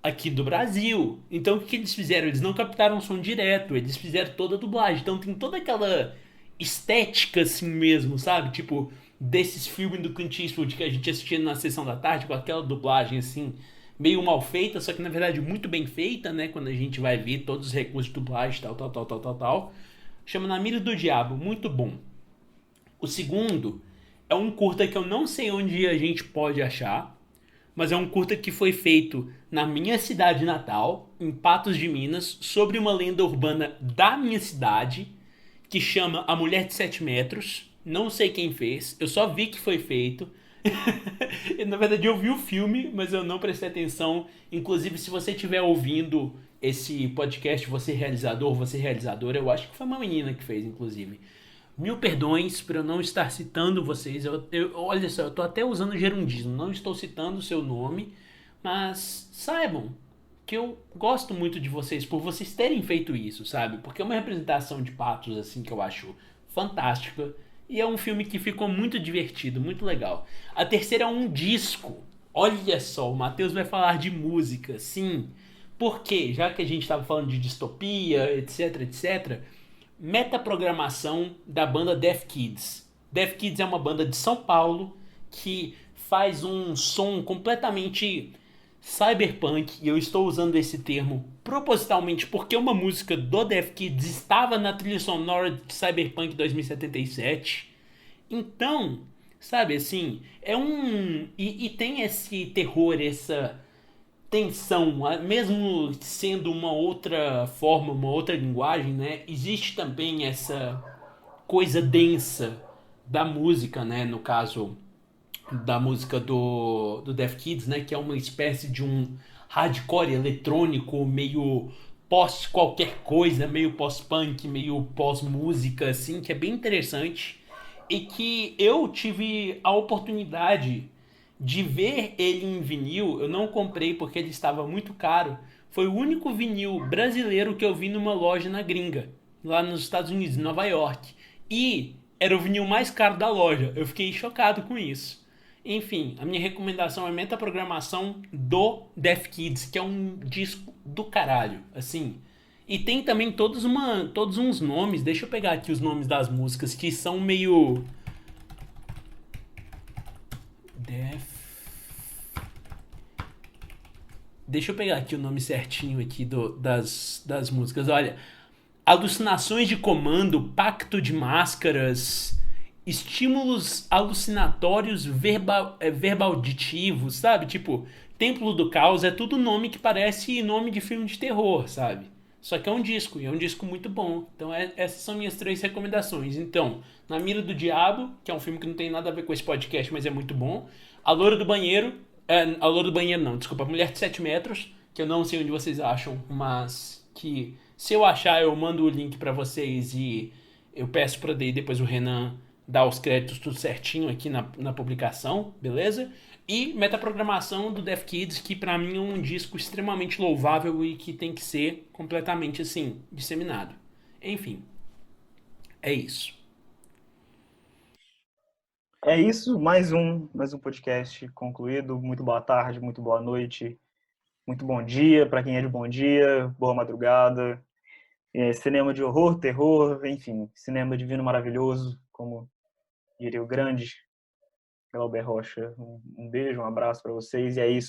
aqui do Brasil. Então o que eles fizeram? Eles não captaram som direto, eles fizeram toda a dublagem. Então tem toda aquela estética assim mesmo, sabe? Tipo, desses filmes do Clint Eastwood que a gente assistia na sessão da tarde, com aquela dublagem assim, meio mal feita, só que na verdade muito bem feita, né? Quando a gente vai ver todos os recursos de dublagem, tal. Chama Na Mira do Diabo, muito bom. O segundo é um curta que eu não sei onde a gente pode achar, mas é um curta que foi feito na minha cidade natal, em Patos de Minas, sobre uma lenda urbana da minha cidade, que chama A Mulher de 7 Metros. Não sei quem fez, eu só vi que foi feito. Na verdade, eu vi o filme, mas eu não prestei atenção. Inclusive, se você estiver ouvindo esse podcast, você realizador, você realizadora, eu acho que foi uma menina que fez, inclusive. Mil perdões por eu não estar citando vocês. Olha só, eu tô até usando gerundismo. Não estou citando o seu nome, mas saibam que eu gosto muito de vocês por vocês terem feito isso, sabe? Porque é uma representação de Patos assim que eu acho fantástica e é um filme que ficou muito divertido, muito legal. A terceira é um disco. Olha só, o Matheus vai falar de música, sim. Por quê? Já que a gente estava falando de distopia, etc. Metaprogramação da banda Deaf Kids. Deaf Kids é uma banda de São Paulo que faz um som completamente cyberpunk, e eu estou usando esse termo propositalmente porque uma música do Deaf Kids estava na trilha sonora de Cyberpunk 2077. Então, sabe assim, é um. E tem esse terror, essa tensão, mesmo sendo uma outra forma, uma outra linguagem, né? Existe também essa coisa densa da música, né? No caso da música do Deaf Kids, né? Que é uma espécie de um hardcore eletrônico, meio pós qualquer coisa, meio pós-punk, meio pós-música, assim, que é bem interessante. E que eu tive a oportunidade de ver ele em vinil. Eu não comprei porque ele estava muito caro. Foi o único vinil brasileiro que eu vi numa loja na gringa, lá nos Estados Unidos, em Nova York. E era o vinil mais caro da loja. Eu fiquei chocado com isso. Enfim, a minha recomendação é Metaprogramação do Deaf Kids, que é um disco do caralho, assim. E tem também todos uns nomes, deixa eu pegar aqui os nomes das músicas, que são meio... Deaf... Deixa eu pegar aqui o nome certinho aqui das músicas. Olha, Alucinações de Comando, Pacto de Máscaras, Estímulos Alucinatórios Verbauditivos, sabe? Tipo, Templo do Caos é tudo nome que parece nome de filme de terror, sabe? Só que é um disco, e é um disco muito bom. Então essas são minhas 3 recomendações. Então, Na Mira do Diabo, que é um filme que não tem nada a ver com esse podcast, mas é muito bom. A Loura do Banheiro, a Loura do Banheiro não, desculpa, Mulher de 7 Metros, que eu não sei onde vocês acham, mas que se eu achar eu mando o link pra vocês e eu peço pra daí depois o Renan dar os créditos tudo certinho aqui na publicação, beleza? E Metaprogramação do Deaf Kids, que pra mim é um disco extremamente louvável e que tem que ser completamente assim, disseminado. Enfim, é isso. É isso, mais um podcast concluído. Muito boa tarde, muito boa noite, muito bom dia para quem é de bom dia, boa madrugada. Cinema de horror, terror, enfim, cinema divino maravilhoso, como diria o grande Glauber Rocha. Um beijo, um abraço para vocês e é isso.